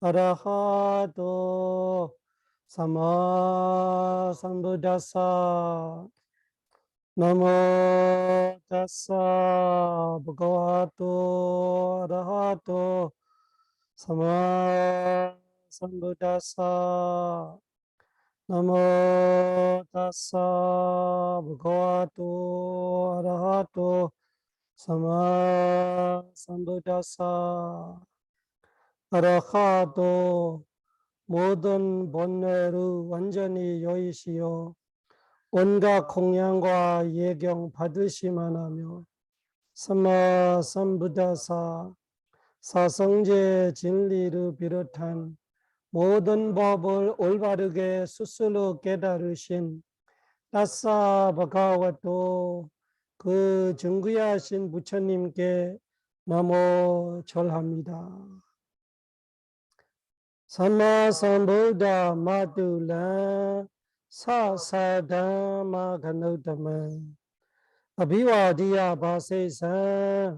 아라하토 사마 삼부다사 나모 타사 바가와토 아라하토 사마 삼부다사 나모 타사 바가와토 아라하토 사마 삼부다사 아라하토 모든 본래로 완전히 여의시여 온갖 공양과 예경 받으시만 하며 삼마 삼부다사 사성제 진리를 비롯한 모든 법을 올바르게 스스로 깨달으신 따사 바가와토 그 증귀하신 부처님께 나모 절합니다. 삼마 삼부다 마둘라 사사담마 가노담마 아비와디야 바세사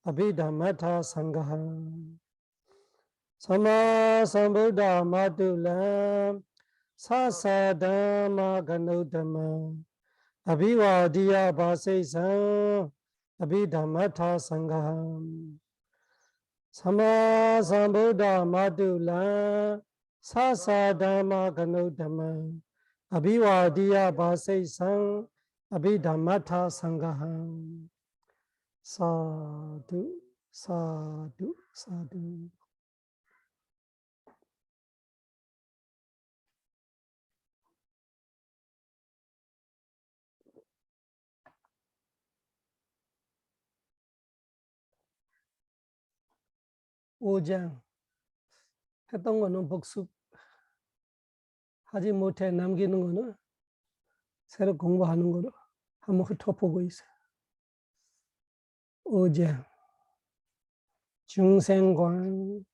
아비담마타 상가하 삼마 삼부다 마둘라 사사담마 가노담마 아비와디야 바세사 아비담마타 상가하 삼마 삼부다 마둘라 사사담마 가노담마 아비와디야 바세상 아비담마타 상가함 사두 사두 사두 오장 했던 거는 복습 하지 못해 남기는 거는 새로 공부하는 거로 한번 훑어보고 있어요. 오장 중생관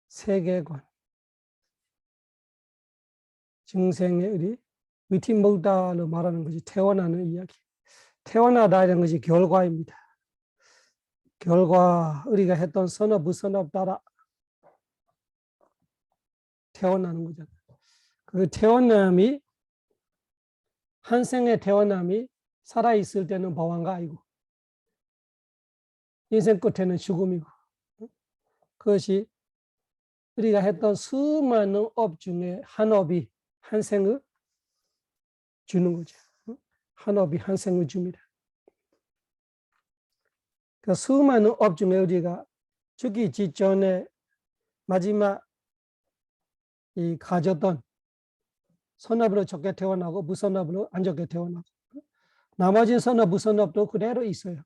세계관 중생의 의리 위티모다로 말하는 것이 태어나는 이야기. 태어나다는 것이 결과입니다. 결과 우리가 했던 선업 무선업 따라 태어나는 거잖아요. 그 태어남이 한 생의 태어남이 살아있을 때는 보안가 아니고 인생 끝에는 죽음이고 그것이 우리가 했던 수많은 업 중에 한 업이 한 생을 주는 거죠. 한 업이 한 생을 줍니다. 그 수많은 업 중에 우리가 죽기 직전에 마지막 이 가졌던 선업으로 적게 태어나고 무선업으로 안 적게 태어나고 나머지 선업 무선업도 그대로 있어요.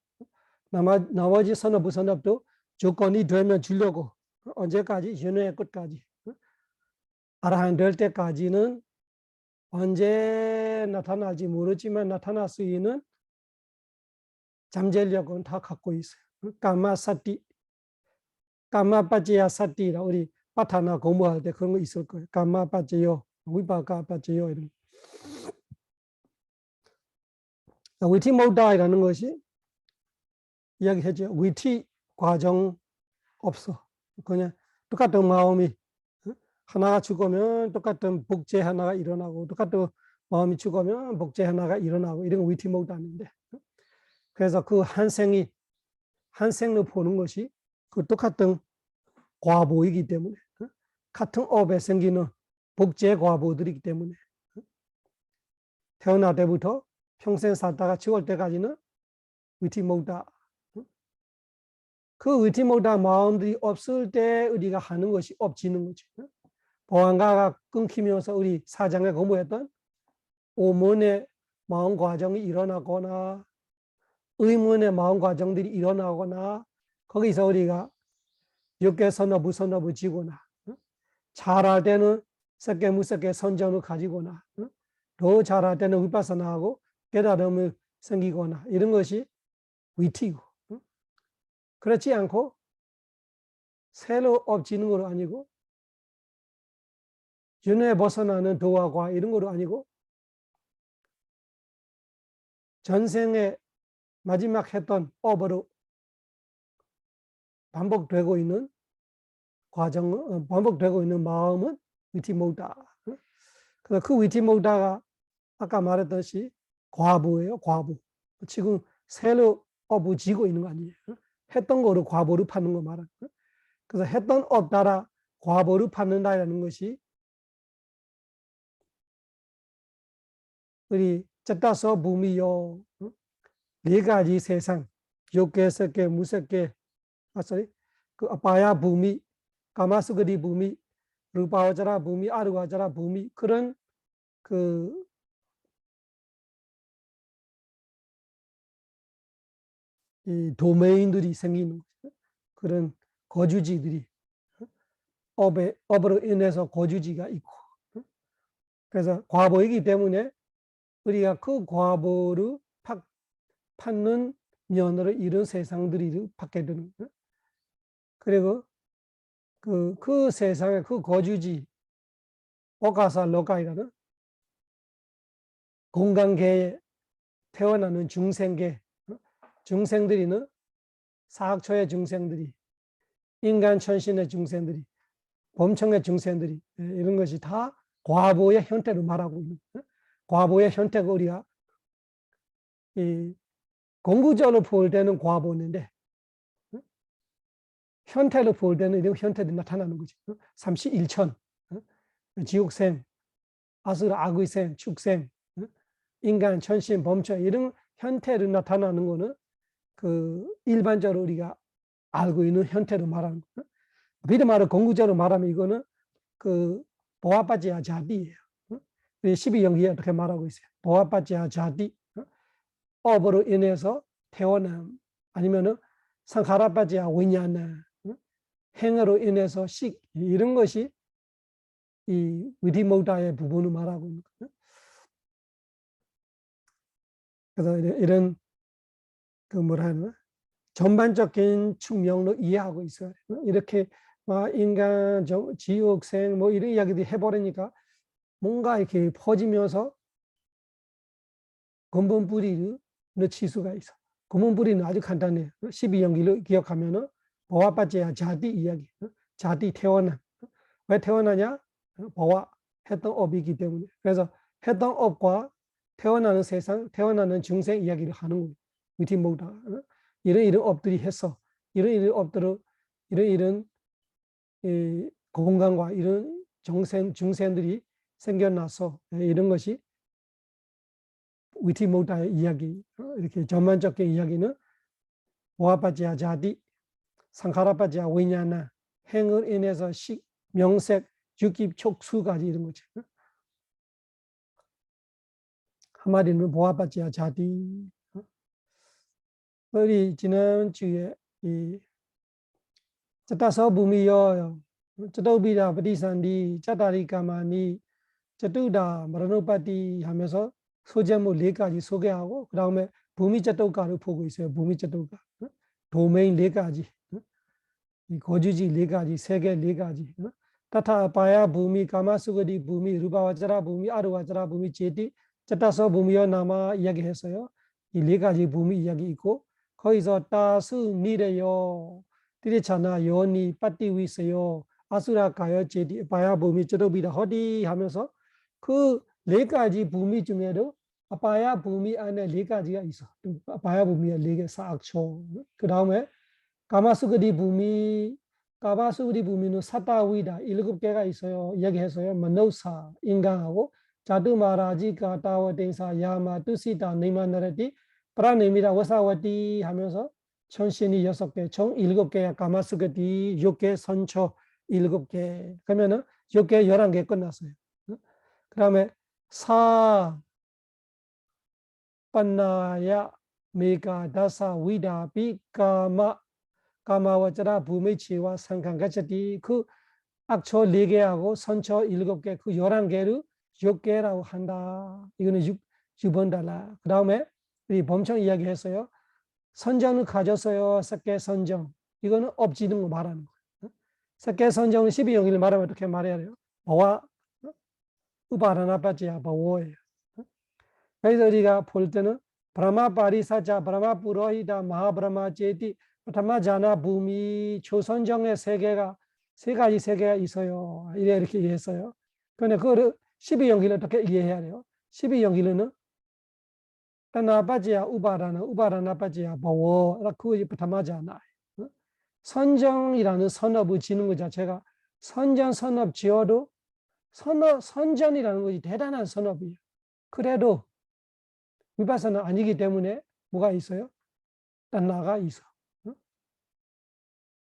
나머지 선업 무선업도 조건이 되면 주려고 언제까지 윤회의 끝까지 아라한 될 때까지는 언제 나타날지 모르지만 나타날 수 있는 잠재력은 다 갖고 있어요. 까마사띠, 까마빠지야 사띠라 우리 파타나 공부할 때 그런 거 있을 거예요. 까마빠지요, 위바까빠지요 이런. 위티모다이라는 것이 이야기했죠. 위티 과정 없어. 그냥 똑같은 마음이 하나가 죽으면 똑같은 복제 하나가 일어나고 똑같은 마음이 죽으면 복제 하나가 일어나고 이런 거 위티모다인데 그래서 그 한 생을 보는 것이 그 똑같은 과보이기 때문에 같은 업에 생기는 복제 과보들이기 때문에 태어날 때부터 평생 살다가 죽을 때까지는 위티모다. 그 위티모다 마음들이 없을 때 우리가 하는 것이 업지는 거죠. 보안가가 끊기면서 우리 사장에 공부했던 오문의 마음 과정이 일어나거나 의문의 마음 과정들이 일어나거나 거기서 우리가 육계선업 무선업을 지거나 잘할 때는 섞게 무섞게 선정을 가지거나 더 잘할 때는 위파사나하고 깨달음을 생기거나 이런 것이 위티고 그렇지 않고 새로 업지는 건 아니고 윤회에 벗어나는 도화과 이런 건 아니고 전생에 마지막 했던 업으로 반복되고 있는 과정 반복되고 있는 마음은 위티모다. 그래서 그 위티모다가 아까 말했듯이 과보예요. 과보. 지금 새로 업을 지고 있는 거 아니에요. 했던 거로 과보를 파는 거 말하는 거예요. 그래서 했던 업 따라 과보를 받는다라는 것이 우리 쩌다서 부미요 네 가지 세상 욕계, 색계, 무색계, 그 아파야 부미, 까마스그리 부미, 루파와자라 부미, 아르와자라 부미 그런 그 이 도메인들이 생기는 거죠. 그런 거주지들이 업으로 인해서 거주지가 있고 그래서 과보이기 때문에 우리가 그 과보를 받는 면으로 이런 세상들이 받게 되는 거예요. 그리고 그 세상의 그 거주지 오가사 로가이라는 공간계에 태어나는 중생계 중생들이는 사학초의 중생들이 인간 천신의 중생들이 범청의 중생들이 이런 것이 다 과보의 형태로 말하고 있는 과보의 형태가 우리가 이 공구적으로 볼 때는 과보인데 현태로 볼 때는 이런 현태들이 나타나는 거죠. 삼시일천, 지옥생, 아수라 악의생, 축생, 인간, 천신, 범천 이런 현태로 나타나는 거는 그 일반적으로 우리가 알고 있는 현태로 말하는 거예요. 비례 말을 공구적으로 말하면 이거는 그 보아빠지아 자디예요. 우리 12연기에 이렇게 말하고 있어요. 보아빠지아 자디, 업으로 인해서 태어남 아니면은 상카라빠지아 위냐나 행으로 인해서 식 이런 것이 이 위디모다의 부분을 말하고 있는 거예요. 그래서 이런 그 뭐라 하나 전반적인 측면으로 이해하고 있어요. 이렇게 인간, 지옥생 뭐 이런 이야기들 해버리니까 뭔가 이렇게 퍼지면서 근본 뿌리를 넣칠 수가 있어. 근본 뿌리는 아주 간단해요. 12연기를 기억하면은 보아빠지야 자디 이야기. 자디 태어남. 왜 태어나냐? 보아 했던 업이기 때문에. 그래서 했던 업과 태어나는 세상, 태어나는 중생 이야기를 하는 거예요. 위티모다. 이런 업들이 했어. 이런 업들을 이런 공간과 이런 중생들이 생겨나서 이런 것이 위티모다의 이야기. 이렇게 전반적인 이야기는 보아빠지야 자디, 상카라빠지야 위냐나 행을 인해서 식, 명색, 육입, 촉수까지 이런 거죠. 한마디는 보아빠지야 자디. 우리 지난주에 이 쩌다서 부미요 쩌도비다ปฏิสันธิ 짜다리까마니 쩌두다 마라노파티 하면서 소제목 4가지 소개하고 그 다음에 부미쩌도가를 보고 있어요. 부미쩌도가 도메인 4가지 이 거주지 4가지 세계 4가지 타타 바야 부미 까마수거디 부미 루바와자라 부미 아르와자라 부미 제티 쩌다서 부미요 나마 이야기했어요. 이 4가지 부미 이야기 있고 거기서 따수 니래요 티리차나 요니 빠띠위세요 아수라 가요 제디 바야 부미 쩌도비다 허디 하면서 그 4가지 부미 중에도 아파야 부미 안에 4가지가 있어. 아파야 부미에 4개 사악초. 그 다음에 가마수그리 부미, 가마수그리 부미는 사다위다 7개가 있어요. 이야기했어요. 마노사 인간하고 자두마라지가 다와댕사 야마 두시다 네마나라디 프라네미다 와사와디 하면서 천신이 6개, 총 7개야. 가마수그리 6개, 선초 7개. 그러면은 6개, 11개 끝났어요. 그 다음에 사 빠나야 메가 다사 위다 비까마 까마와자라 부메치와 상강가자디 그 악초 4개하고 선초 7개 그 11개를 6개라고 한다. 이거는 6번달라. 그 다음에 우리 범청 이야기했어요. 선정을 가졌어요. 색계 선정. 이거는 업지는 거 말하는 거예요. 색계 선정은 12용기를 말하면 어떻게 말해야 돼요? 보아 우바라나빠지야 바오예요. 그래서 우리가 볼 때는 브라마 파리사자, 브라마 부로히다, 마하브라마 제티, 파타마자나 부미, 초선정의 세계가 세 가지 세계가 있어요. 이렇게 이해했어요. 그런데 그거를 12연기를 어떻게 이해해야 돼요? 12연기는 따나빠지야 우바라나빠지야 보워. 그것이 부담하잖아. 선정이라는 선업을 지는 것 자체가 선전 선업 지어도 선전이라는 것이 대단한 선업이에요. 그래도 위파사나 아니기 때문에 뭐가 있어요? 따나가 있어.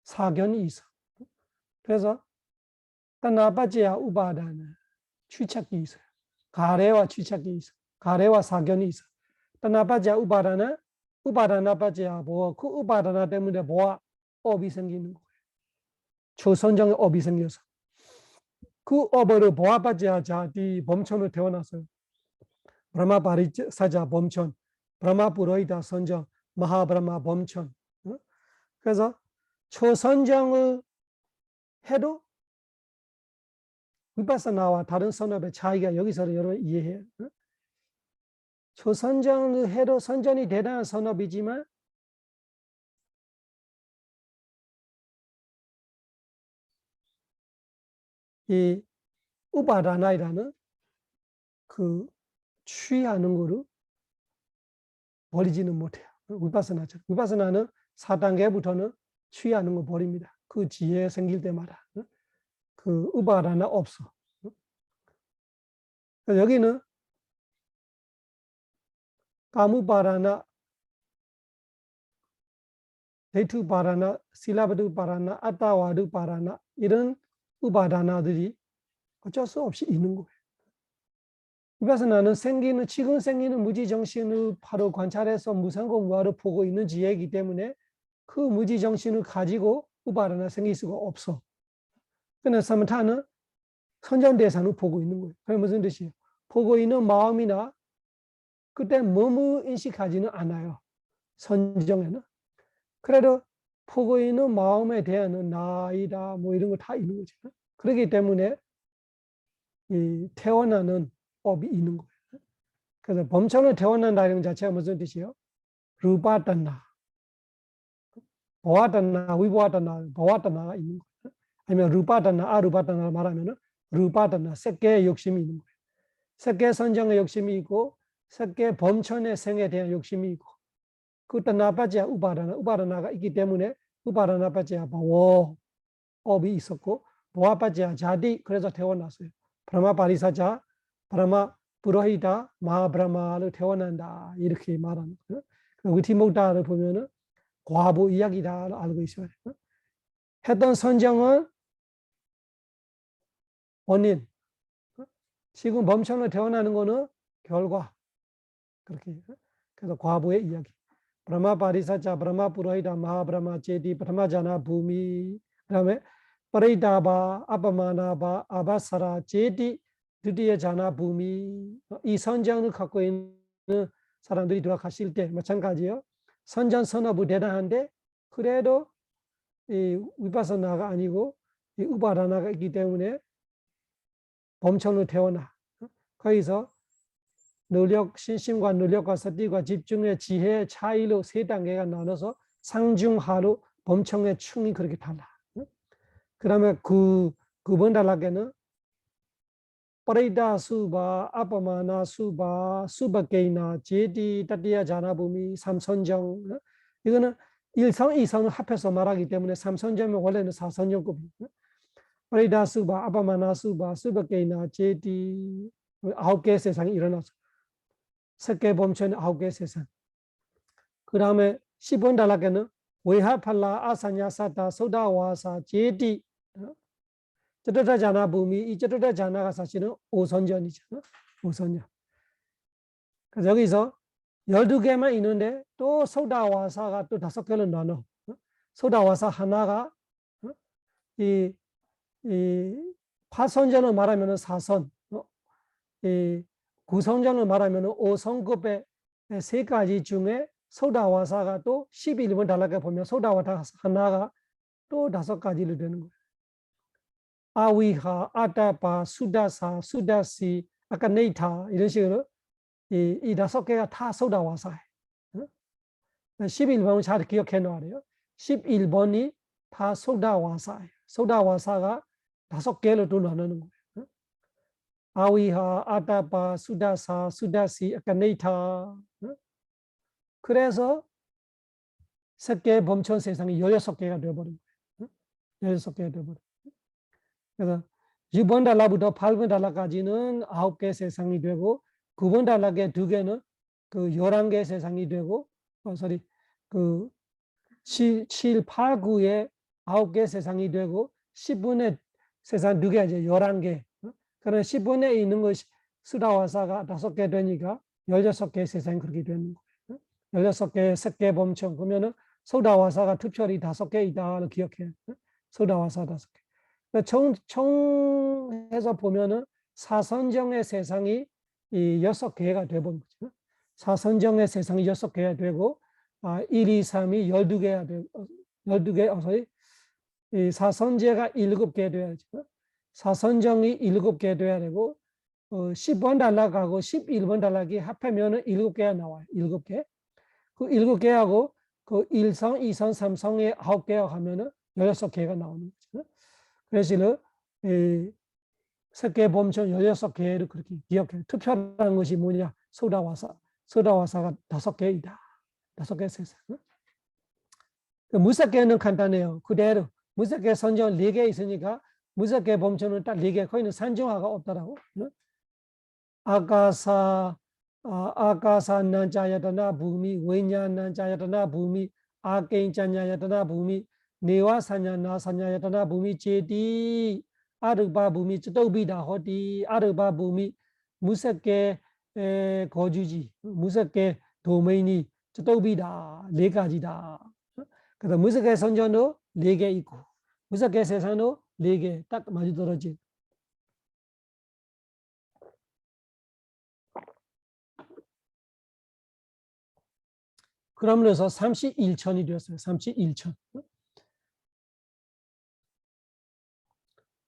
사견이 있어. 그래서 따나빠지야 우바라는 취착이 있어요. 가래와 취착이 있어. 가래와 사견이 있어. 따나빠지야 우바라나빠지야 뭐 그 우바라나 때문에 뭐가 업이 생기는 거예요. 초선정의 업이 생겨서 그 업을 보아빠지야 자디 범천을 태어났어요. 브라마 바리사자 범천, 브라마 부로이다 선정, 마하브라마 범천. 그래서 초선정을 해도 위파사나와 다른 선업의 차이가 여기서 여러분 이해해요. 초선정을 해도 선전이 대단한 선업이지만 이 우바라나이라는 그 취하는 거를 버리지는 못해요. 위파사나처럼. 위파사나는 4단계부터는 취하는 거 버립니다. 그 지혜 생길 때마다. 그 우바라나 없어. 여기는 까무바라나, 데투바라나, 실라바두바라나, 아따와두바라나 이런 우바라나들이 어쩔 수 없이 있는 거예요. 위파사나는 지금 생기는 무지정신을 바로 관찰해서 무상고 무아를 보고 있는 지혜이기 때문에 그 무지정신을 가지고 우바라나 생길 수가 없어. 그러나 사마타는 선전대상을 보고 있는 거예요. 그게 무슨 뜻이에요? 보고 있는 마음이나 그때 뭐뭐 인식하지는 않아요. 선정에는. 그래도 보고 있는 마음에 대한 나이다 뭐 이런 거 다 있는 거죠. 그렇기 때문에 이 태어나는 법이 있는 거예요. 그래서 범천을 태어난다는 것 자체가 무슨 뜻이에요? 루바단나, 보아단나, 위보아단나, 보아단나가 있는 거예요. 아니면 루바단나, 아루바단나를 말하면 루바단나, 색계의 욕심이 있는 거예요. 색계 선정의 욕심이 있고 색계 범천의 생에 대한 욕심이 있고 그 따나빠지야 우바라나가 있기 때문에 우바라나빠지야 보워 업이 있었고 보아빠지야 자디 그래서 태어났어요. 브라마 바리사자, 브라마 부로히다, 마하브라마를 태어난다 이렇게 말하는 거예요. 위티목다를 보면은 과부 이야기다 알고 있어요. 했던 선정은 원인, 지금 범천을 태어나는 거는 결과 그렇게. 그래서 과부의 이야기. 브라마 바리사자, 브라마 부로히다, 마하브라마 제디, 브라마자나 부미, 그다음에 파리다바, 아바마나바, 아바사라, 제디, 드디어 자나 부미. 이 선정을 갖고 있는 사람들이 돌아가실 때 마찬가지요. 선전 선업이 대단한데 그래도 이 위파사나가 아니고 이 우바라나가 있기 때문에 범천을 태어나. 거기서 노력, 신심과 노력과 서띠과 집중의 지혜의 차이로 세 단계가 나눠서 상중하로 범청의 충이 그렇게 달라. 그 다음에 그번 단락에는 파리다 수바, 아빠마나 수바, 수바게이나, 제디, 따띠야 자나부미, 삼선정. 이거는 1선, 2선을 합해서 말하기 때문에 삼선정은 원래는 4선정급이에요. 파리다 수바, 아빠마나 수바, 수바게이나, 제디 9개의 세상이 일어나서 색계 범천의 9개의 세상. 그 다음에 10번 단락에는 외하팔라 아사냐사다 소다와사 제디 쩌르다자나 부미 이 쩌르다자나가 사실은 5선전이잖아. 5선전. 그래서 여기서 12개만 있는데 또 소다와사가 또 5개로 나눠. 소다와사 하나가 이 파선전을 말하면 4선, 이 구선전을 말하면 5선급의 3가지 중에 소다와사가 또 11번 단락에 보면 소다와사 하나가 또 5가지로 되는 거예요. 아위하, 아타파, 수다사, 수다시, 아까네이타 이런 식으로 이 5개가 다 소다와사예요. 11번을 잘 기억해 놓아야 돼요. 11번이 다 소다와사예요. 소다와사가 5개로 또 나누는 거예요. 아위하, 아타파, 수다사, 수다시, 아카네이타. 그래서 색계 범천 세상이 16개가 되어버린 거예요. 16개가 되어버린 거예요. 그래서 6번 달러부터 8번 달러까지는 9개 세상이 되고 9번 달러에 2개는 그 11개 세상이 되고 그 7, 8, 9에 9개 세상이 되고 10분의 세상 2개 이제 11개. 그러나 10분에 있는 것이 수다와사가 5개 되니까 16개 세상이 그렇게 되는 거예요. 16개 색계 범천. 그러면은 소다와사가 특별히 5개 있다를 기억해요. 소다와사 5개. 총해서 보면은 사선정의 세상이 이 6개가 되어버린 거죠. 사선정의 세상이 6개가 되고 1, 2, 3이 12개가 되고 12개, 이 사선제가 7개 되어야죠. 사선정이 7개 돼야 되고 10번 달락하고 11번 달락이 합하면은 7개가 나와요. 7개. 그 7개하고 그 1성, 2성, 3성에 9개가 하면은 16개가 나오는 거죠. 그래서 이 색계 범천 16개를 그렇게 기억해요. 특별한 것이 뭐냐? 소다와사. 소다와사가 5개이다. 5개 세상. 무색계는 간단해요. 그대로. 무색계 선정 4개 있으니까 무색계 범천은 딱 4개. 거기는 산정화가 없더라고. 아가사, 아가사 난자야다나 부미, 외냐 난자야다나 부미, 아게인자냐야다나 부미, 네와 사냐나 사냐야다나 부미, 제디, 아르바 부미, 쩌비다 호디, 아르바 부미, 무색계 거주지, 무색계 도메인이 쩌비다, 4가지다. 그래서 무색계 선정도 4개 있고, 무색계 세상도 4개 딱 맞아떨어지. 그러면서 31천이 되었어요. 31천.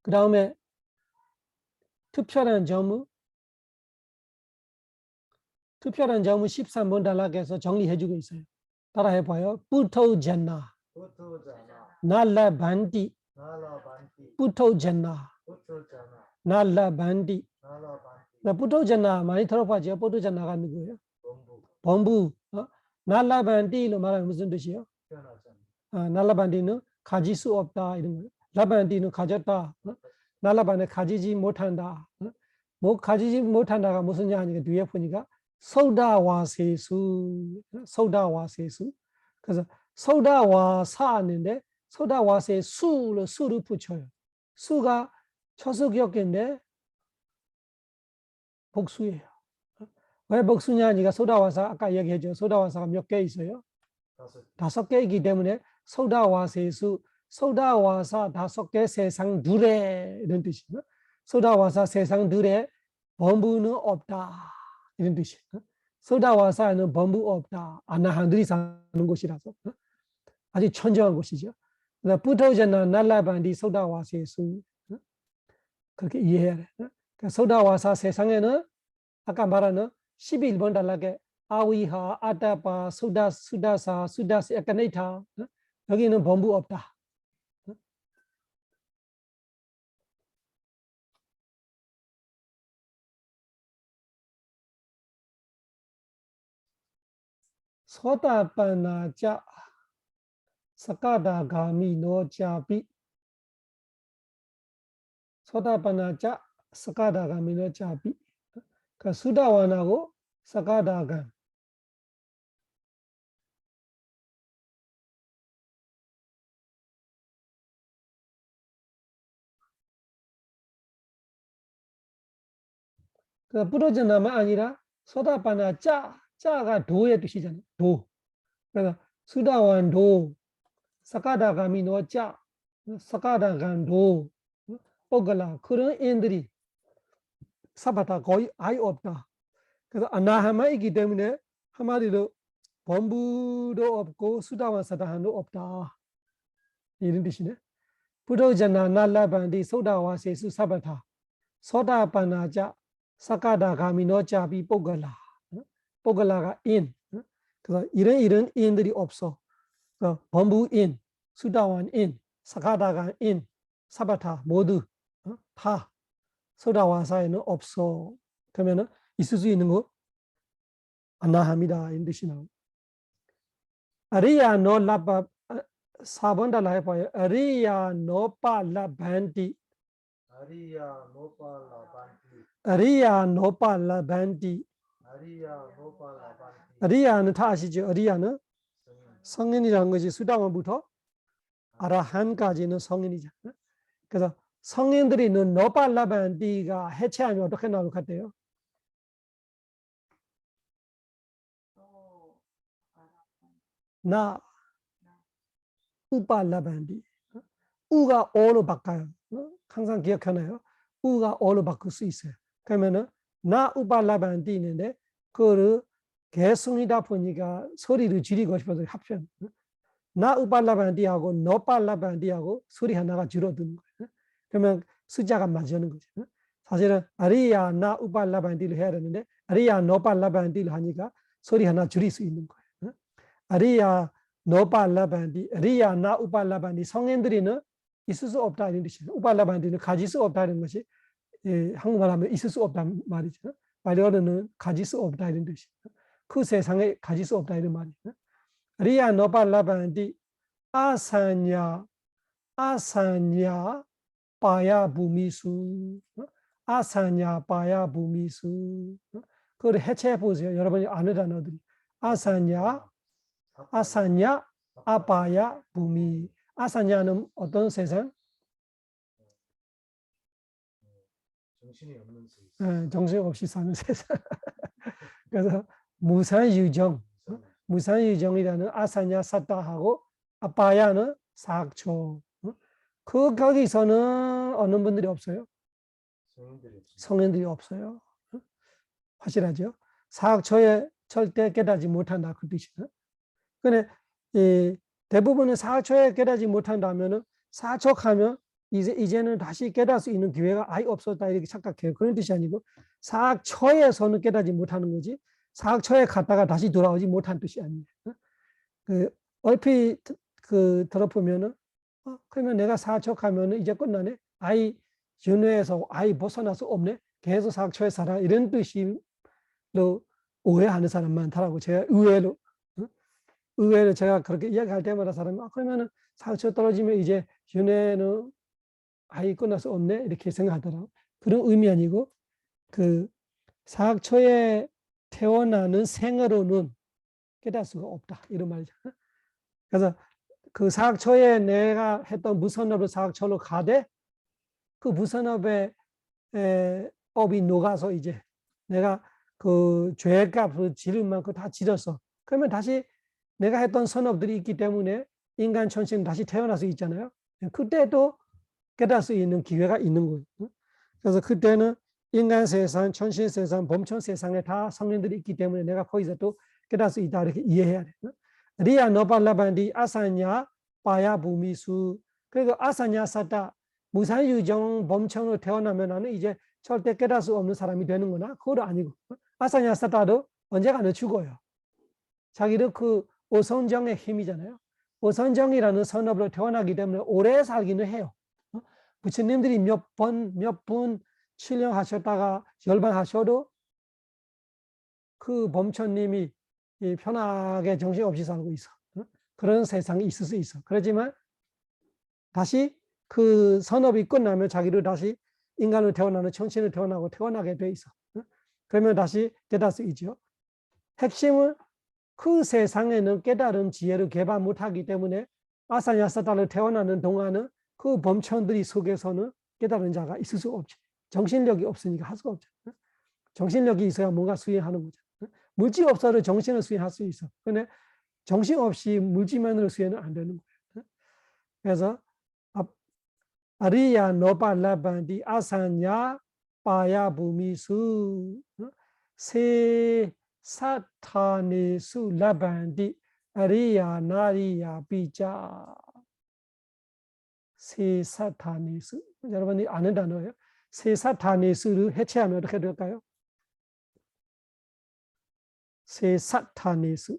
그 다음에 특별한 점은 13번 단락에서 정리해주고 있어요. 따라해봐요. 뿌토젠나, 날라반디, 뿌토젠나, 날라반디. 뿌토젠나 많이 들어봤죠? 뿌토젠나가 누구예요? 범부. 날라반디로 말하면 무슨 뜻이에요? 날라반디는 가질 수 없다 이런 거예요. 라반디는 가졌다. 날라반디 가지지 못한다. 뭐 가지지 못한다가 무슨 얘기냐 뒤에 보니까 소다와세수, 소다와세수. 그래서 소다와사인데 소다와세수로 수를 붙여요. 수가 초수격인데 복수예요. 왜 복수냐 하니까 소다와사 아까 얘기했죠. 소다와사가 몇 개 있어요? 5개이기 때문에 소다와세수, 소다와사 5개 세상 둘에 이런 뜻이에요. 소다와사 세상 둘에 범부는 없다 이런 뜻이에요. 소다와사에는 범부 없다. 아나한들이 사는 곳이라서 아주 천정한 곳이죠. 뿌토제나 날라반디 소다와세수 그렇게 이해해야 돼요. 소다와사 세상에는 아까 말하는 11번 단락에 아위하, 아타파, 수다사, 수다시, 아카네이타 여기는 범부 없다. 소다파나자 사카다가미 노자비 소다파나자 사카다가미 노자비 그 수다완하고 사카다감 그 부러져나만 아니라 소다파나 짜가 도의 뜻이잖아요. 도. 그래서 수다완 도, 사카다가미 노자, 사카다감 도, 뽀글라 그런 인들이 사바타 거의 아예 없다. 그래서 아나하만 있기 때문에 한마디로 범부도 없고 수다완 사다한도 없다. 이런 뜻이네. 부러져나 날라반디 소다와세수 사바타 소다파나자 사카다가미 노자비 뽀글라 뽀글라가 인 그래서 이런 인들이 없어. 범부인, 수다완인, 사카다가인 사바타 모두 다 소다와사에는 없어. 그러면은 있을 수 있는 거 안나합니다. 이런 뜻이 나옵니다. 아리야 노 라바 4번 달라 해봐요. 아리야 노파 라반디. 아리야 노팔라반티. 아리야 노파 라반디. 아리야 노팔라반티. 아리야는 다 아시죠? 아리야는 성인이라는 것이 수다원부터 아라한까지는 성인이잖아요. 그래서 성인들이 있는 노팔라반디가 해체하면 어떻게 나올 것 같아요? 나 우팔라반디. 우가 어로 바꿔요. 항상 기억하나요? 우가 어로 바꿀 수 있어요. 그러면은 나 우팔라반디 있는데 그거를 개성이다 보니까 소리를 줄이고 싶어서 합쳐. 나 우팔라반디하고 노팔라반디하고 소리 하나가 줄어드는 거예요. 그러면 숫자가 맞는 거죠. 사실은 아리야 나 우팔라반디를 해야 되는데 아리야 노팔라반디를 하니까 소리 하나 줄일 수 있는 거예요. 아리야 노팔라반디, 아리야 나 우팔라반디 성인들이는 있을 수 없다 이런 뜻이에요. 우팔라반디는 가질 수 없다는 것이 한국말 하면 있을 수 없다는 말이죠. 말로는 가질 수 없다 이런 뜻이에요. 그 세상에 가질 수 없다 이런 말이에요. 아리야 노팔라반디 아사냐 빠야 부미수 아사냐 빠야 부미수 그걸 해체해 보세요. 여러분이 아는 단어들이 아사냐 아빠야 부미. 아사냐는 어떤 세상? 정신이 없는 세상. 정신 없이 사는 세상. 그래서 무산유정이라는 아사냐 사타하고 아빠야는 사학초. 거기서는 어느 분들이 없어요? 성인들이 없어요. 확실하죠? 사학초에 절대 깨닫지 못한다 그 뜻이죠. 근데 대부분은 사학초에 깨닫지 못한다면은 사학초하면 이제는 다시 깨달을 수 있는 기회가 아예 없었다 이렇게 착각해요. 그런 뜻이 아니고 사학초에서는 깨닫지 못하는 거지 사학초에 갔다가 다시 돌아오지 못한 뜻이 아니에요. 얼핏 들어보면은 그러면 내가 사학초 가면은 이제 끝나네. 아이 윤회에서 아이 벗어날 수 없네. 계속 사학초에 살아 이런 뜻으로 오해하는 사람 많더라고. 제가 의외로 제가 그렇게 이야기할 때마다 사람이 그러면은 사학초 떨어지면 이제 윤회는 아이 끝날 수 없네 이렇게 생각하더라고. 그런 의미 아니고 그 사학초에 태어나는 생으로는 깨달을 수가 없다 이런 말이죠. 그래서 그 사학초에 내가 했던 무선업을 사학초로 가되 그 무선업의 업이 녹아서 이제 내가 그 죄값을 지를 만큼 다 지렸어. 그러면 다시 내가 했던 선업들이 있기 때문에 인간 천신 다시 태어날 수 있잖아요. 그때도 깨달을 수 있는 기회가 있는 거예요. 그래서 그때는 인간 세상, 천신 세상, 범천 세상에 다 성인들이 있기 때문에 내가 거기서 또 깨달을 수 있다 이렇게 이해해야 돼요. 리아 노팔라반디 아사냐 빠야 부미수. 그리고 아사냐 사타 무산유정 범천으로 태어나면 나는 이제 절대 깨달을 수 없는 사람이 되는구나. 그건 아니고 아사냐 사타도 언젠가는 죽어요. 자기도 그 오선정의 힘이잖아요. 오선정이라는 선업으로 태어나기 때문에 오래 살기는 해요. 부처님들이 몇 분 칠령하셨다가 열반하셔도 그 범천님이 편하게 정신없이 살고 있어. 그런 세상이 있을 수 있어. 그렇지만 다시 그 선업이 끝나면 자기를 다시 인간으로 태어나는 천신으로 태어나게 돼 있어. 그러면 다시 깨달을 수 있죠. 핵심은 그 세상에는 깨달은 지혜를 개발 못하기 때문에 아사냐사타를 태어나는 동안은 그 범천들이 속에서는 깨달은 자가 있을 수 없지. 정신력이 없으니까 할 수가 없죠. 정신력이 있어야 뭔가 수행하는 거죠. 물질 없어도 정신을 수행할 수 있어. 근데 정신 없이 물질만으로 수행은 안 되는 거예요. 그래서 아리야 노팔라반디 아사냐 빠야 부미수 세 사타네수 라반디 아리야 나리야 비자 세 사타네수. 여러분이 아는 단어예요. 세 사타네수를 해체하면 어떻게 될까요? 세 사타네수.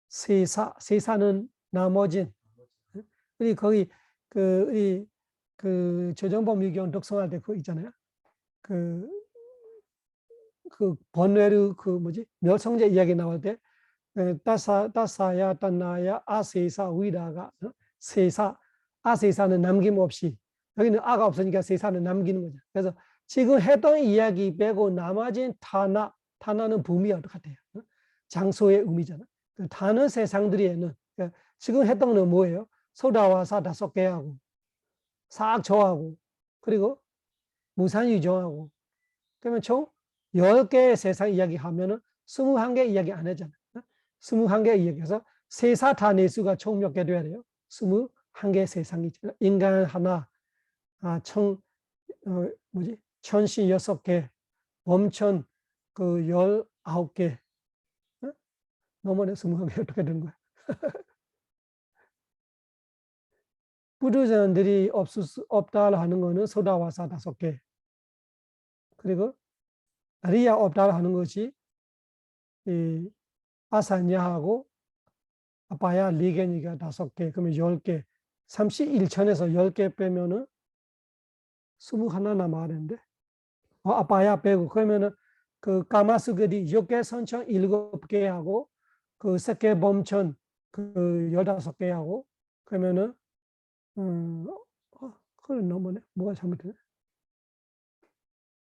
세사는 나머진 우리 거기 우리 조정범 유경 독성할 때 그거 있잖아요. 번외로 뭐지 멸성제 이야기 나올 때 따사야 따나야 아세사 위다가 세사 아세사는 남김없이 여기는 아가 없으니까 세사는 남기는 거죠. 그래서 지금 했던 이야기 빼고 나머지는 타나는 범위와 똑같아요. 장소의 의미잖아. 그 타는 세상들에는 지금 했던 건 뭐예요? 소다와사 5개하고 사악조하고 그리고 무산유정하고 그러면 총 10개의 세상 이야기 하면은 21개 이야기 안 하잖아. 21개 이야기해서 세사타 내수가 총 몇 개 돼야 돼요? 21개 세상이죠. 인간 하나, 천신 6개, 범천 19개. 너무나 21개 어떻게 되는 거야? 부두전들이 없다 하는 거는 소다와사 5개. 그리고 아리야 없다 하는 것이 이 아사냐하고 아빠야 4개니까 5개, 그러면 10개. 31천에서 10개 빼면은 21 남아는데 아빠야 빼고 그러면은 그 까마스거리 6개 선천 7개하고 그 색개 범천 15개하고 그러면은 그건 너무네. 뭐가 잘못되네.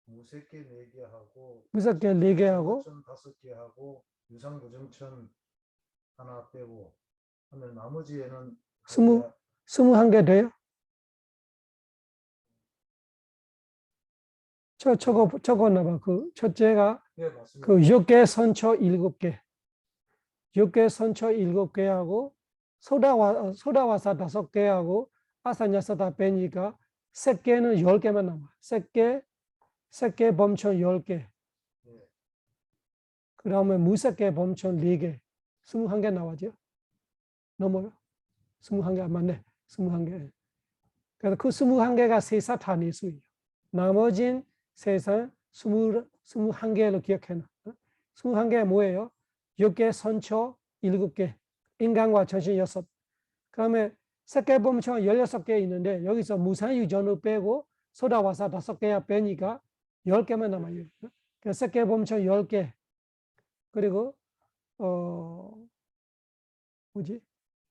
무색계 4개하고 무색계 4개하고 5개 하고 유상부정천 하나 빼고 하면 나머지에는 21개 돼요? 적었나봐. 그 첫째가 네, 맞습니다. 그 6개 선처 7개. 6개 선처 7개하고 소다와사 5개하고 아사냐사다 빼니까 색개는 10개만 남아. 색개 범천 10개. 그 다음에 무색개 범천 4개. 21개 나와죠. 넘어요. 21개 안 맞네. 21개. 그래서 그 21개가 세사타니수예요. 나머진 세상 21개로 기억해놔. 21개 뭐예요? 6개 선처 7개. 인간과 전신 6. 그다음에 색개 범천 16개 있는데 여기서 무산유전을 빼고 소다와사 5개야 빼니까 10개만 남아요. 색개 범천 10개. 그리고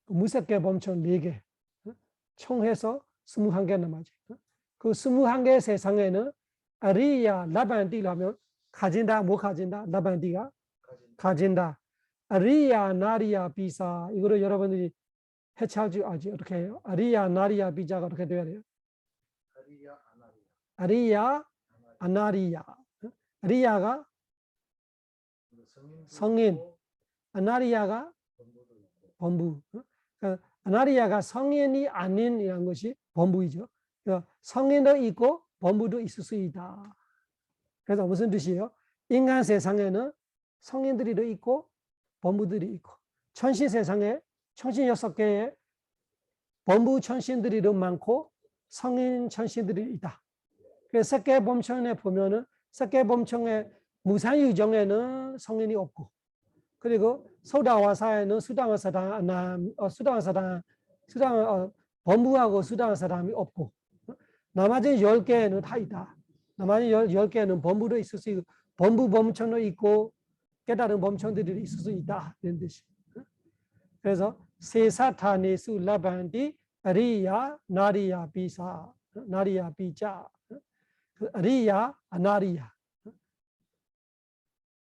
무색개 범천 4개. 총해서 21개 남아죠. 그 21개 세상에는 아리야 라반디라면 가진다 못 가진다 라반디가 가진다. 아리야 나리야 비사 이거를 여러분들이 해체할 줄 알지? 어떻게 해요? 아리야 나리야 비자가 어떻게 돼야 돼요? 아리야 아나리야. 아리야가 성인, 아나리야가 범부. 그러니까 아나리야가 성인이 아닌이라는 것이 범부이죠. 그러니까 성인도 있고 범부도 있을 수 있다. 그래서 무슨 뜻이에요? 인간 세상에는 성인들이도 있고 범부들이 있고 천신 세상에 천신 6개의 범부 천신들이도 많고 성인 천신들이 있다. 그래서 색개 범천에 보면은 색개 범천의 무산유정에는 성인이 없고 그리고 소다와사에는 범부하고 수다와사람이 없고 나머지 10개에는 다 있다. 나머지 10개에는 범부도 있을 수 있고 범부 범천도 있고 깨달은 범천들이 있을 수 있다. 이런 뜻이. 그래서 세사타네수 라반디 아리야 나리야 비사 나리야 비자 아리야 아나리야.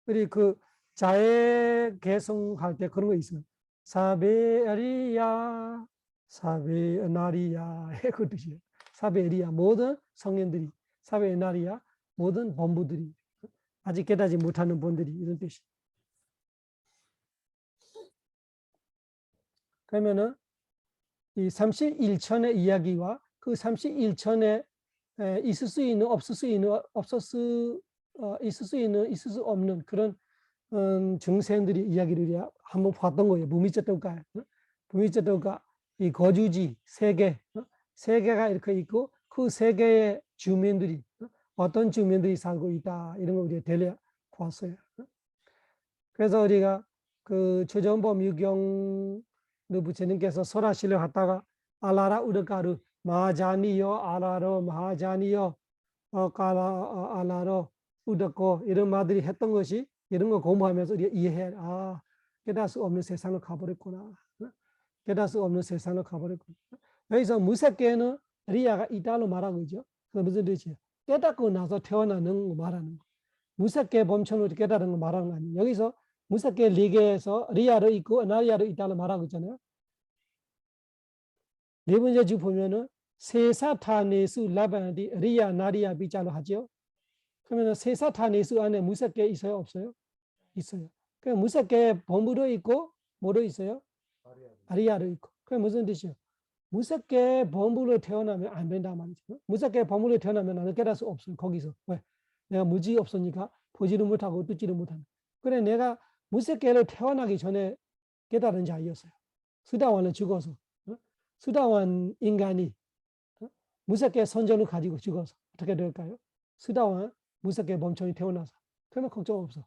우리 그 자해 개성할 때 그런 거 있어요. 사베 아리야 사베 아나리야 그 뜻이에요. 사베 아리야 모든 성인들이 사베 아나리야 모든 범부들이 아직 깨닫지 못하는 분들이 이런 뜻이. 그러면은 이 31천의 이야기와 그 31천에 있을 수 있는 없을 수 있는 있을 수 있는 있을 수 없는 그런 중생들이 이야기를 한번 봤던 거예요. 무미쩌도가 무미쩌도가 이 거주지 세 개가 이렇게 있고 그 세 개의 주민들이 어떤 주민들이 살고 있다 이런 거 우리가 대략 봤어요. 그래서 우리가 그 조정범 유경 부처님께서 설화실을 갔다가 알라라 우르카루 마하자니요 알라로 마하자니요 까라 알라로 우르코 이런 말들이 했던 것이 이런 거 공부하면서 우리가 이해해. 아, 깨달을 수 없는 세상으로 가버렸구나. 깨달을 수 없는 세상으로 가버렸구나. 여기서 무섭게는 리아가 이달로 말하고 있죠. 그 무슨 뜻이에요? 깨닫고 나서 태어나는 거 말하는 거. 무섭게 범천으로 깨달은 거 말하는 거 아니에요. 여기서 무섭게 리게에서 리아로 있고 나리아로 이달로 말하고 있잖아요. 네 번째 주 보면은 세사타네수 라반디 리아 나리아 비자로 하죠. 그러면 세사타네수 안에 무섭게 있어요, 없어요? 있어요. 그 무섭게 범부로 있고 뭐로 있어요? 아리아로 있고. 그게 무슨 뜻이에요? 무섭게 범부로 태어나면 안 된단 말이죠. 무섭게 범부로 태어나면 나는 깨달을 수 없어요. 거기서. 왜? 내가 무지 없으니까 보지를 못하고 듣지를 못하는. 그래 내가 무섭게로 태어나기 전에 깨달은 자였어요. 수다원은 죽어서. 수다원 인간이 무섭게 선전을 가지고 죽어서 어떻게 될까요? 수다원 무섭게 범천이 태어나서. 그러면 걱정 없어.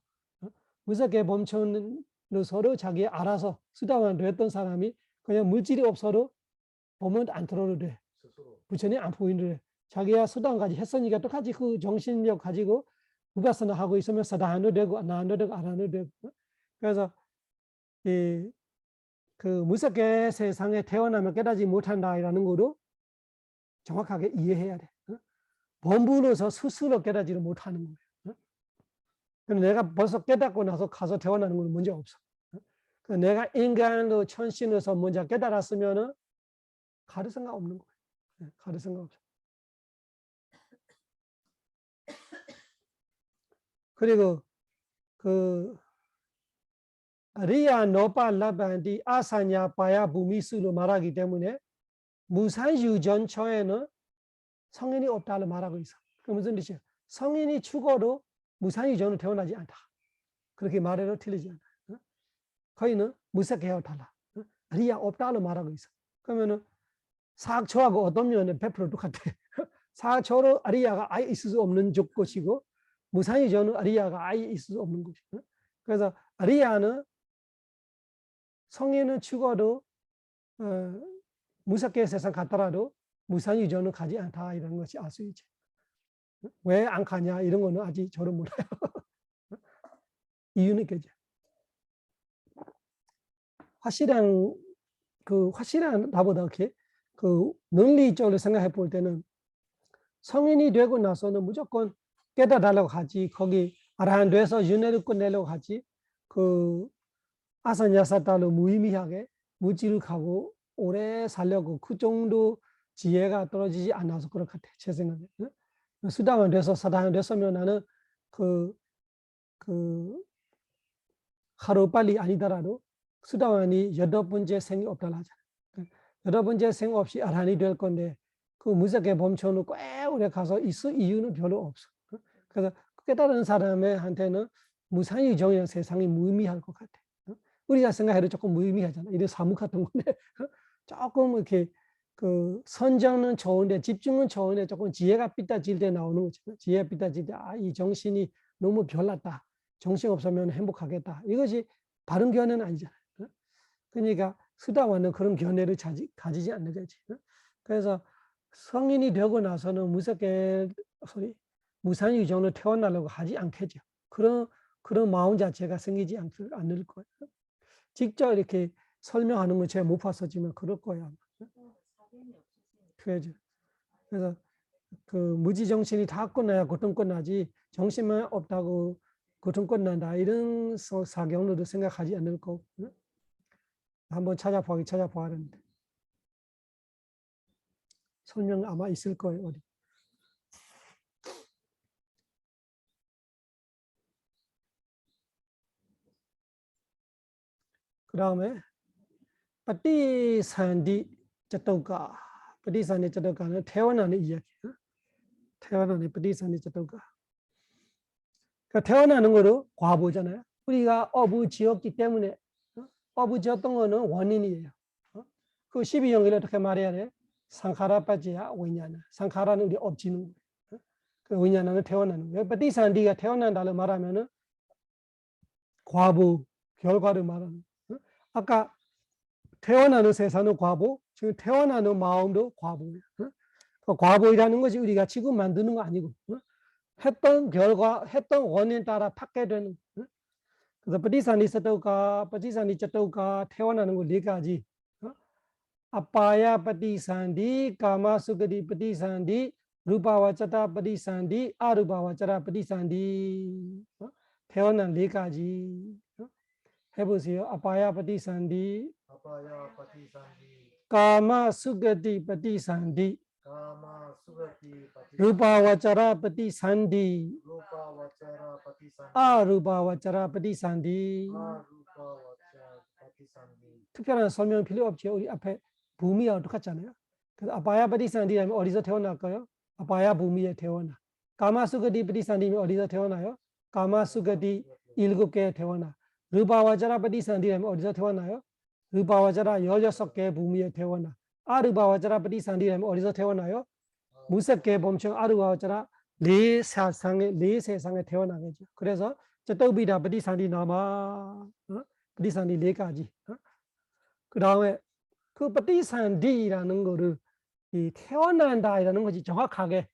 무섭게 범천으로 서로 자기 알아서 수다원 됐던 사람이 그냥 물질이 없어도 보면 안 들어도 돼. 부처님 안 보이는 돼. 자기가 수다원까지 했으니까 똑같이 그 정신력 가지고 우바사나 하고 있으면 사다한도 되고 나한도 되고 아란도 되고. 그래서 그 무섭게 세상에 태어나면 깨닫지 못한다라는 거로 정확하게 이해해야 돼. 범부로서 스스로 깨닫지를 못하는 거예요. 내가 벌써 깨닫고 나서 가서 태어나는 건 문제 없어. 내가 인간으로 천신으로서 먼저 깨달았으면은 가르생각 없는 거예요. 가르생각 없어. 그리고 그 리아 노파 라반디 아사냐 바야 부미수로 말하기 때문에 무산유전처에는 성인이 없다고 말하고 있어. 그 무슨 뜻이야? 성인이 죽어도 무산유전으로 태어나지 않다. 그렇게 말해도 틀리지 않아. 거기는 무색해요 달라. 리아 없다고 말하고 있어. 그러면은 사학초하고 어떤 면에 100% 똑같아. 사학초로 아리아가 아예 있을 수 없는 것이고 무산유전은 아리아가 아예 있을 수 없는 것이. 그래서 아리아는 성인은 죽어도 무섭게 세상 갔더라도 무산유전은 가지 않다 이런 것이 알 수 있지. 왜 안 가냐 이런 거는 아직 저는 몰라요. 이유는 있겠죠. 확실한 나보다 이렇게 그 논리적으로 생각해 볼 때는 성인이 되고 나서는 무조건 깨달으려고 하지. 거기 아라한 돼서 윤회를 끝내려고 하지. 그 아사냐사타로 무의미하게 무지를 가고 오래 살려고 그 정도 지혜가 떨어지지 않아서 그럴 것 같아. 제 생각에. 수다원 돼서 사다원 됐으면 나는 그 하루 빨리 아니더라도 수다원이 8번째 생이 없다고 하잖아. 8번째 생 없이 아란이 될 건데 그 무섭게 범쳐놓고 꽤 오래 가서 있을 이유는 별로 없어. 그래서 깨달은 사람한테는 무산유정이라는 세상이 무의미할 것 같아. 우리가 생각해도 조금 무의미하잖아. 이런 사무 같은 건데 조금 이렇게 그 선정은 좋은데 집중은 좋은데 조금 지혜가 삐딱질 때 나오는 거죠. 지혜가 삐딱질 때 이 정신이 너무 별났다. 정신 없으면 행복하겠다. 이것이 바른 견해는 아니잖아요. 그러니까 수다원은 그런 견해를 가지지 않는 거지. 그래서 성인이 되고 나서는 무산유정으로 태어나려고 하지 않겠죠. 그런 마음 자체가 생기지 않을 거예요. 직접 이렇게 설명하는 건 제가 못 봤었지만 그럴 거예요. 그래죠. 그래서 그 무지 정신이 다 끝나야 고통 끝나지 정신만 없다고 고통 끝난다 이런 사경으로도 생각하지 않을 거고. 한번 찾아봐야 하는데 설명 아마 있을 거예요. 어디. 그 다음에 파티산디 자토가 파티산디 자토가는 태어나는 이야기. 태어나는 파티산디 자토가. 그러니까 태어나는 거로 과보잖아요. 우리가 어부지었기 때문에 어부지었던 거는 원인이에요. 그 12연결을 어떻게 말해야 돼? 상카라 빠지야 위냐나. 상카라는 우리 업지는 거예요. 그 위냐나는 태어나는 거예요. 파티산디가 태어난다고 말하면은 과부 결과를 말하는. 아까 태어나는 세상은 과보, 지금 태어나는 마음도 과보예요. 과보이라는 것이 우리가 지금 만드는 거 아니고 했던 결과, 했던 원인 따라 받게 되는. 그래서ปฏิสนธิ 사토가,ปฏิสนธิ จัตตุ가 태어나는 거 네 가지. 아빠야ปฏิสนธิ, 까마수가디ปฏิสนธิ, 루파와짜다ปฏิสนธิ, 아루파와짜다ปฏิสนธิ. 태어난 네 가지. 해보세요. 아빠야ปฏิสนธิ, 아빠야 파티산디 까마수가디ปฏิสนธิ, 까마수가티 파티산디 루파와짜라ปฏิสนธิ, 루파와차라 파티산디 아루파와짜라ปฏิสนธิ. 아루파와차 파티산디 특별한 설명 필요 없죠. 우리 앞에 부미와 똑같잖아요. 그래서 아빠야ปฏิสนธิ라면 어디서 태어날까요? 아빠야 부미에 태어나. 까마수가디ปฏิสนธิ면 어디서 태어나요? 까마수가디 7개에 태어나. 르바와자라ปฏิสนธิ라면 어디서 태어나요? 르바와자라 16개의 부미에 태어나. 아르바와자라ปฏิสนธิ라면 어디서 태어나요? 무색계 범청 아르바와자라 네 세상에 태어나겠죠. 그래서 저떡비다ปฏิสนธิ 나마ปฏิสนธิ 네 가지. 그 다음에 그ปฏิสนธิ라는 거를 이 태어난다라는 것이 정확하게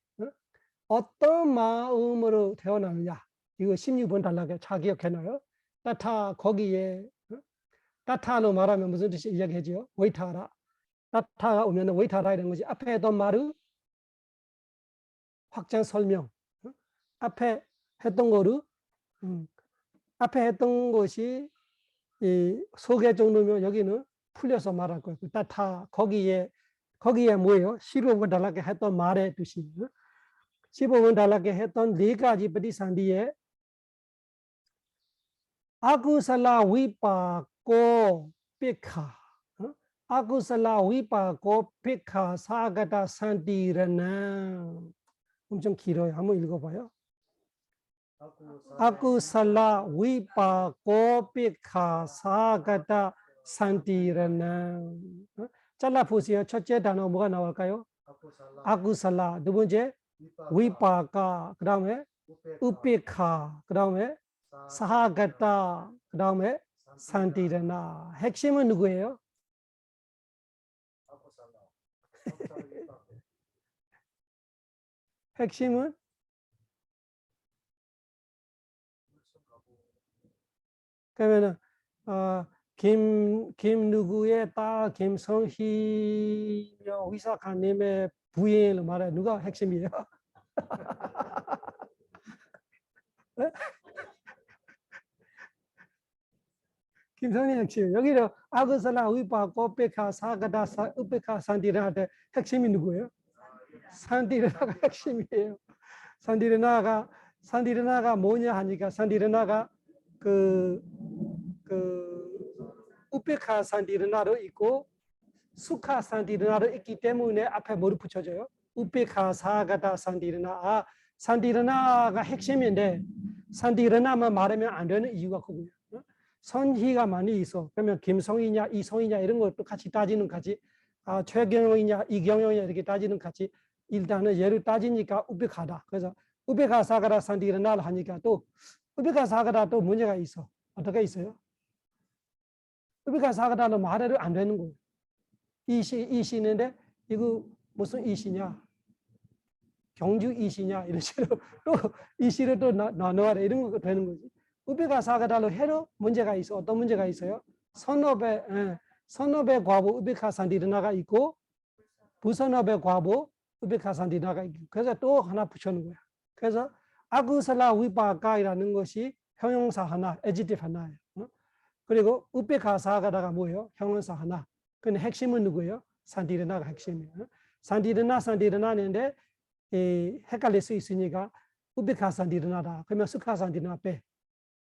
어떤 마음으로 태어나느냐, 이거 16번 단락에 잘 기억해놔요. 따타 거기에 따타로 말하면 무슨 뜻이 이야기하죠? 웨이타라. 따타가 오면 웨이타라 이런 것이 앞에 했던 말을 확장 설명. 앞에 했던 거를 앞에 했던 것이 이 소개 정도면 여기는 풀려서 말할 거예요. 따타 거기에 뭐예요? 15번 단락에 했던 말의 뜻이. 15번 단락에 했던 네 가지ปฏิสนธิ에 아구살라 위파고 피카, 아구살라 위파고 피카 사가다 산티라나. 엄청 길어요. 한번 읽어봐요. 아구살라 위파고 피카 사가다 산티라나. 잘라 보세요. 첫째 단어 뭐가 나올까요? 아구살라. 두 번째 위파가. 그 다음에 우피카. 그 다음에 사하가타, 그 다음에 산티라나. 핵심은 누구예요? 핵심은 그러면은 김 누구의 딸 김성희며 의사관님의 부인을 말해. 누가 핵심이에요? 네? 김성희 핵심. 여기는 아그살라 위파고 우페카 사가다 우페카 산티라나한테 핵심이 누구예요? 산티라나가 핵심이에요. 산티라나가 뭐냐 하니까 산티라나가 그 우페카 산티라나로 있고 수카 산티라나로 있기 때문에 앞에 뭐를 붙여줘요? 우페카 사가다 산티라나. 산티라나가 핵심인데 산티라나만 말하면 안 되는 이유가 그거예요. 선희가 많이 있어. 그러면 김성희냐 이성희냐 이런 것도 같이 따지는 같이 최경영이냐 이경영이냐 이렇게 따지는 같이 일단은 얘를 따지니까 우베카다. 그래서 우베카 사가라 산티라나를 하니까 또 우베카 사가라 또 문제가 있어. 어떻게 있어요? 우베카 사가라는 말해도 안 되는 거예요. 이시인데 이거 무슨 이시냐? 경주 이시냐 이런 식으로 또 이시를 또 나눠라 이런 거 되는 거지. 우베카 사가다로 해로 문제가 있어. 어떤 문제가 있어요? 선업의 과보 우베카 산티라나가 있고 부선업의 과보 우베카 산티라나가 있고. 그래서 또 하나 붙여놓은 거야. 그래서 아구살라 위파가이라는 것이 형용사 하나, adjective 하나예요. 그리고 우베카 사가다가 뭐예요? 형용사 하나. 근데 핵심은 누구예요? 산티라나가 핵심이에요. 산티라나인데 헷갈릴 수 있으니까 우베카 산티라나다. 그러면 수카 산티라나 빼.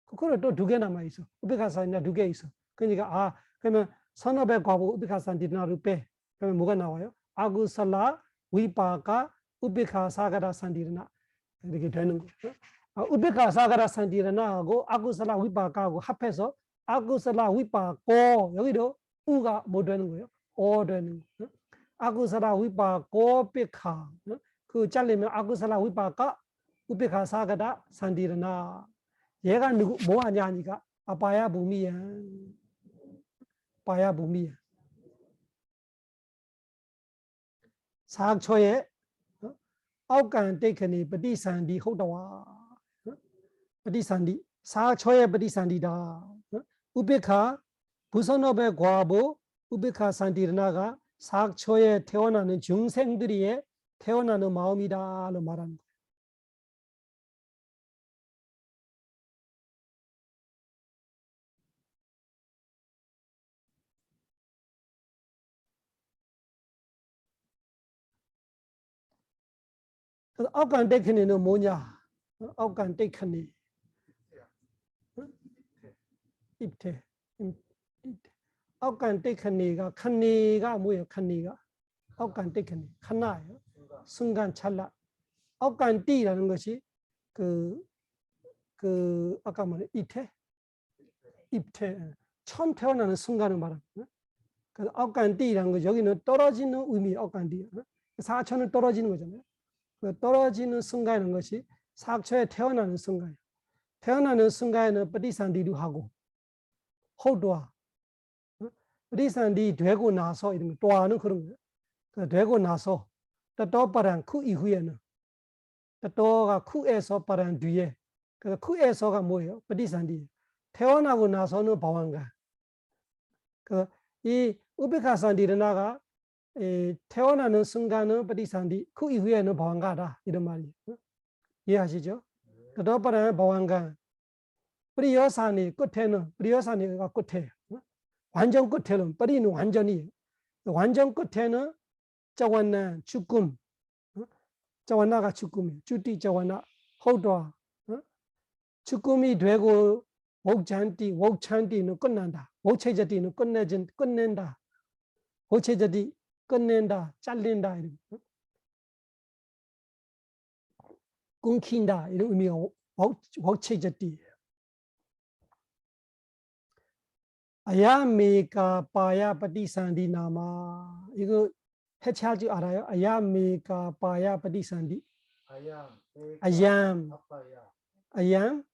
그거는 또 2개 남아 있어. 우베카 산티라나 2개 있어. 그러니까 그러면 선업의 과보 우베카 산티라나를 빼. 그러면 뭐가 나와요? 아구살라 위파가 우베카 사가다 산티라나 이렇게 되는 거죠. 우베카 사가다 산티라나하고 아구살라 위파가하고 합해서 아구살라 위파고 여기도 우가 뭐 되는 거예요? 오 되는 거예요. 아구살라 위파고 베카. 그 잘리면 아구살라 위파가 우베카 사가다 산티라나. 얘가 누구 뭐 하냐 하니까 아빠야 부미야. 빠야 부미야. 사학초에 아홉간 떼크니ปฏิ산디 호다와ปฏิ산디 사학초에ปฏิ산디다 우베카 부선업의 과보 우베카 산디르나가 사학초에 태어나는 중생들이의 태어나는 마음이다로 말하는 거예요. 그래서 아홉간 떼크니는 뭐냐? 아홉간 떼크니 입태 아홉간 떼크니가 칸니가 뭐예요? 칸니가 아홉간 떼크니 칸나예요. 순간 찰나. 아홉간 띠라는 것이 그 아까 뭐냐 입태 처음 태어나는 순간을 말합니다. 그래서 아홉간 띠라는 거 여기는 떨어지는 의미 아홉간 띠 사천을 떨어지는 거잖아요. 떨어지는 순간인 것이 사학초에 태어나는 순간이에요. 태어나는 순간에는ปฏิ산디도 하고 호도와ปฏิ산디 되고 나서 이런 거 또하는 그런 거예요. 되고 나서 떠빠란 그 이후에는 떠가 쿠에서 빠란 뒤에 그 쿠에서가 뭐예요?ปฏิ산디 태어나고 나서는 방황가. 이 우베카산디르나가 태어나는 순간은ปฏิ산디 그 이후에는 방황가다 이런 말이에요. 이해하시죠? 떠빠란 방황가. 프리여산이 끝에는 프리여산이가 끝에 완전 끝에는 뿌리는 완전히 완전 끝에는 자완나 죽음 자완나가 죽음이 주디 자완나 호도와 죽음이 되고 옥찬띠는 끝난다. 오체저띠는 끝낸다. 오체저띠 끝낸다. 잘린다. 끊긴다. 이런 의미가 옥체저띠. 아야메가 빠야ปฏิ산디 나마 이거 해체할 줄 알아요? 아야메가 빠야ปฏิ산디 아얌 아얌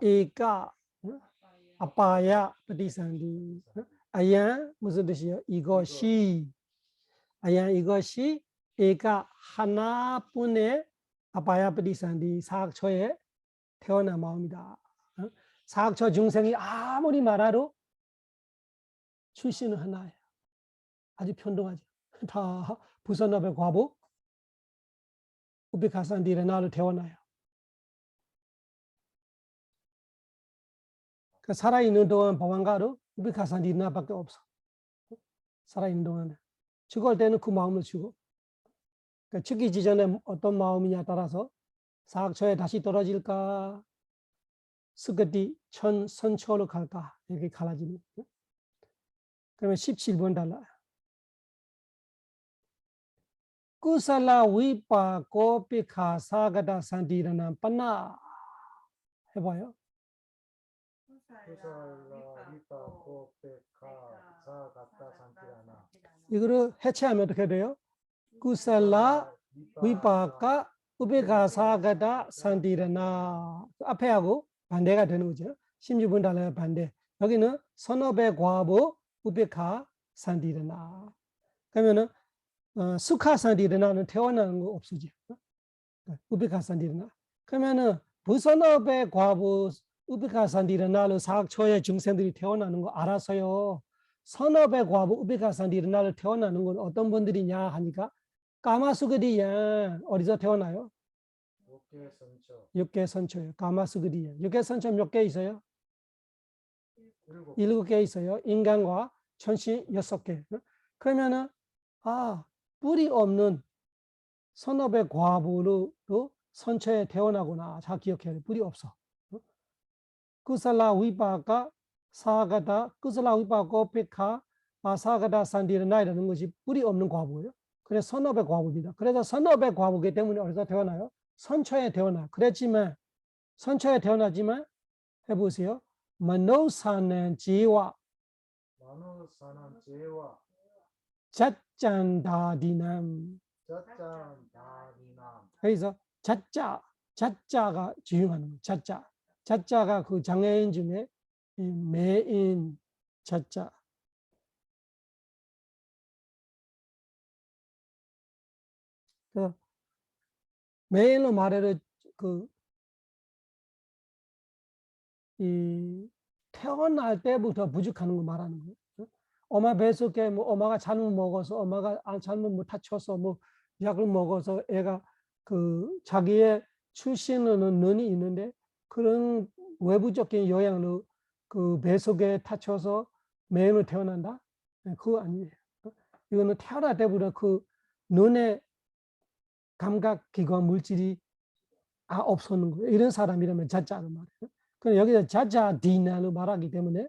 에까 아빠야ปฏิ산디 아얌 무슨 뜻이에요? 이것이 아얌 이것이 에가 하나뿐의 아빠야ปฏิ산디 사학초에 태어난 마음이다. 사학초 중생이 아무리 말하도 출신은 하나예요. 아주 편동하죠. 다 부선업의 과보 우베카산디르나로 태어나요. 살아있는 동안 방황가로 우베카산디르나밖에 없어. 살아있는 동안에. 죽을 때는 그 마음을 주고 죽기 전에 어떤 마음이냐에 따라서 사학초에 다시 떨어질까 스그디 선초로 갈까 이렇게 갈라지는. 그러면 17번 달라. कुशला विपाको पिखा 사가다 산디르나 빠나 해봐요. 이거를 해체하면 어떻게 돼요? कुशला 위파까 우베카 사가다 산디르나 앞에 하고 반대가 되는 거죠. 16번 달라요. 반대. 여기는 선업의 과보 우베카 산디르나. 그러면은 수카산디르나는 태어나는 거 없어져. 우베카산디르나. 그러면은 부선업의 과부 우베카산디르나로 사학초의 중생들이 태어나는 거 알아서요. 선업의 과부 우베카산디르나를 태어나는 건 어떤 분들이냐 하니까 까마수그디야 어디서 태어나요? 육계선초예요. 까마수그디야. 육계선초 몇 개 있어요? 7개 있어요. 인간과 천신 6개. 그러면은 뿌리 없는 선업의 과부로 선처에 태어나구나. 잘 기억해야 돼. 뿌리 없어. कुशला 위파까 사가다 कुशला 위파고 페카 사가다 산디르나이라는 것이 뿌리 없는 과부예요. 그래서 선업의 과부입니다. 그래서 선업의 과부이기 때문에 어디서 태어나요? 선처에 태어나. 그랬지만 선처에 태어나지만 해보세요. 만노사는 지와 잣짠다디남. 그래서 자자가 중요한 거예요. 자자가 그 장애인 중에 매인 자자. 그래서 매일로 말해도 이 태어날 때부터 부족하는 거 말하는 거예요. 엄마 뱃속에 뭐 엄마가 잘못 먹어서 엄마가 잘못 뭐 다쳐서 뭐 약을 먹어서 애가 자기의 출신은 눈이 있는데 그런 외부적인 영향으로 뱃속에 다쳐서 매일로 태어난다? 그거 아니에요. 이거는 태어날 때부터 눈의 감각기관 물질이 없었는 거예요. 이런 사람이라면 자자로 말해요. 그럼 여기서 자자 디나로 말하기 때문에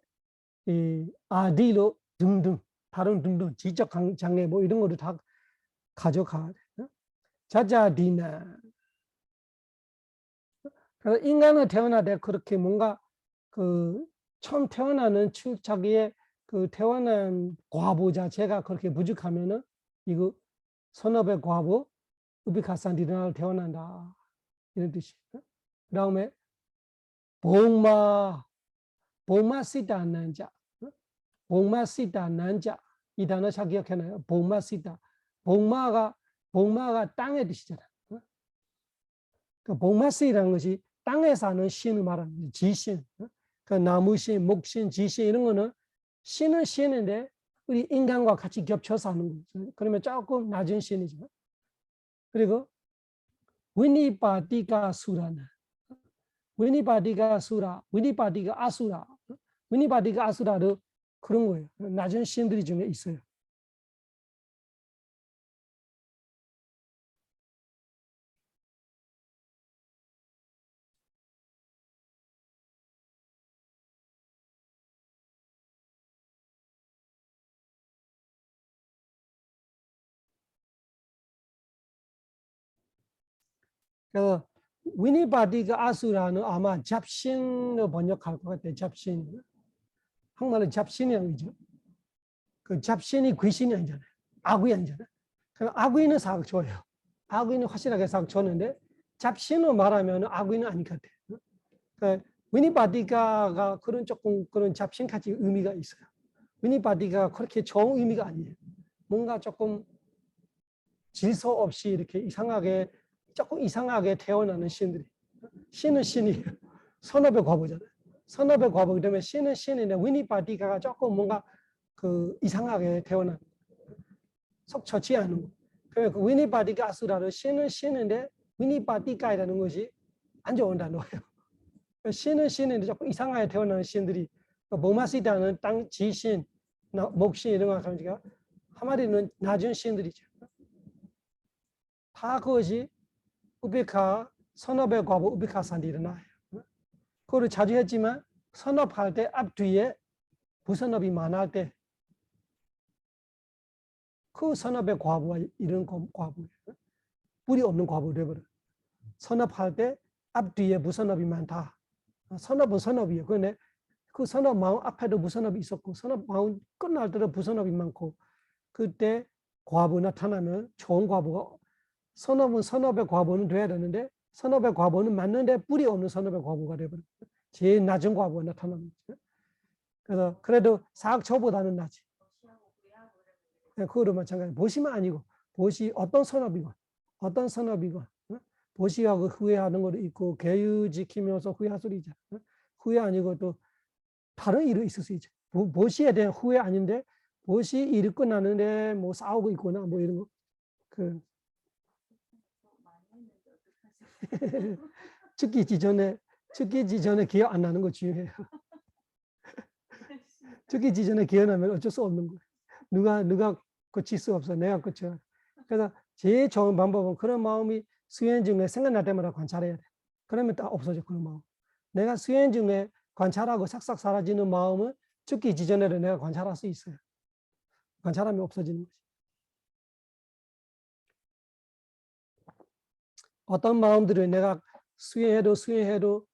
이 아디로 등등 다른 등등 지적 장애 뭐 이런 거를 다 가져가야 돼요. 자자 디나. 그래서 인간은 태어날 때 그렇게 뭔가 처음 태어나는 자기의 태어난 과보 자체가 그렇게 부족하면은 이거 선업의 과보 우비카산디나로 태어난다 이런 뜻이에요. 그 다음에 복마시다 난자, 복마시다 난자 이 단어 잘 기억해놔요. 복마시다. 복마가 땅의 뜻이잖아요. 그 복마시라는 것이 땅에 사는 신을 말하는 지신, 그 나무신, 목신, 지신 이런 거는 신은 신인데 우리 인간과 같이 겹쳐서 하는 거죠. 그러면 조금 낮은 신이죠. 그리고 위니바디가 수라는 위니바디가 수라, 위니바디가 아수라, 위니바디가 아수라도 그런 거예요. 낮은 신들이 중에 있어요. 그래서 위니바디가 아수라는 아마 잡신으로 번역할 것 같아요. 잡신. 한국말로 잡신이 아니죠. 그 잡신이 귀신이 아니잖아요. 악귀 아니잖아요. 그럼 악귀는 사각 줘요. 악귀는 확실하게 사각 줬는데 잡신으로 말하면 악귀는 아닌 것 같아요. 그러니까 위니바디가가 그런 잡신같이 의미가 있어요. 위니바디가 그렇게 좋은 의미가 아니에요. 뭔가 조금 질서 없이 이렇게 조금 이상하게 태어나는 신들이. 신은 신이에요. 선업의 과보잖아요. 선업의 과보기 때문에 신은 신인데 위니바디가가 조금 뭔가 이상하게 태어난 속 좋지 않은 거. 그러니까 위니바디가 아수라를 신은 신인데 위니바디가라는 것이 안 좋은 단어예요. 신은 신인데 조금 이상하게 태어나는 신들이 모마시다는 땅 지신, 목신 이런 거 하니까 한마디는 낮은 신들이죠. 다 그것이 우베카 선업의 과보 우베카산데 일어나요. 그거를 자주 했지만 선업할 때 앞뒤에 부선업이 많을 때 그 선업의 과부와 이런 과부예요. 뿌리 없는 과부가 되어버려요. 선업할 때 앞뒤에 무선업이 많다. 선업은 선업이에요. 그런데 그 선업 마음 앞에도 무선업이 있었고 선업 마음 끝날 때도 부선업이 많고 그때 과부 나타나면 좋은 과부가 선업은 선업의 과부는 돼야 되는데 선업의 과부는 맞는데 뿌리 없는 선업의 과부가 되어버려요. 제일 낮은 과부가 나타납니다. 그래서 그래도 사학초보다는 낮지. 그거로 마찬가지. 보시만 아니고 보시 어떤 선업이건 보시하고 후회하는 것도 있고 계유 지키면서 후회할 수도 있잖아. 후회 아니고 또 다른 일이 있을 수 있죠. 보시에 대한 후회 아닌데 보시 일이 끝나는데 뭐 싸우고 있거나 뭐 이런 거. 죽기 전에 기억 안 나는 거 중요해요. 죽기 전에 기억나면 어쩔 수 없는 거예요. 누가 고칠 수 없어. 내가 고쳐. 그래서 제일 좋은 방법은 그런 마음이 수행 중에 생각날 때마다 관찰해야 돼. 그러면 다 없어져, 그런 마음. 내가 수행 중에 관찰하고 싹싹 사라지는 마음은 죽기 직전에도 내가 관찰할 수 있어요. 관찰하면 없어지는 거지. 어떤 마음들을 내가 수행해도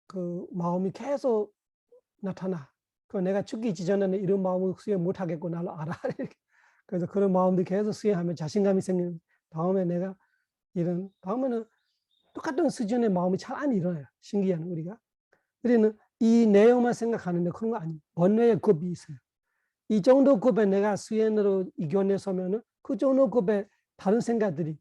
그 마음이 계속 나타나. 그 내가 죽기 직전에는 이런 마음을 수행 못하겠고 나를 알아. 그래서 그런 마음들이 계속 수행하면 자신감이 생기는. 다음에는 똑같은 수준의 마음이 잘 안 일어나요. 신기한 우리가. 우리는 이 내용만 생각하는데 그런 거 아니에요. 번뇌의 급이 있어요. 이 정도 급에 내가 수행으로 이겨내서면은 그 정도 급에 다른 생각들이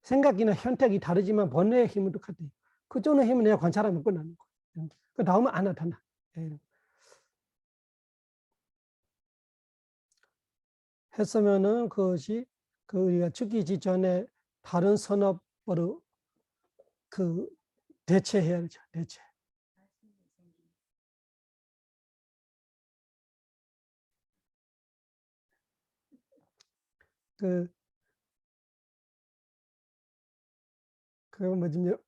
생각이나 현택이 다르지만 번뇌의 힘은 똑같아요. 그쪽의 힘은 내가 관찰하면 끝나는 거예요. 그 다음은 안 나타나. 했으면은 그것이 그 우리가 죽기 전에 다른 선업으로 그 대체해야 되죠. 대체.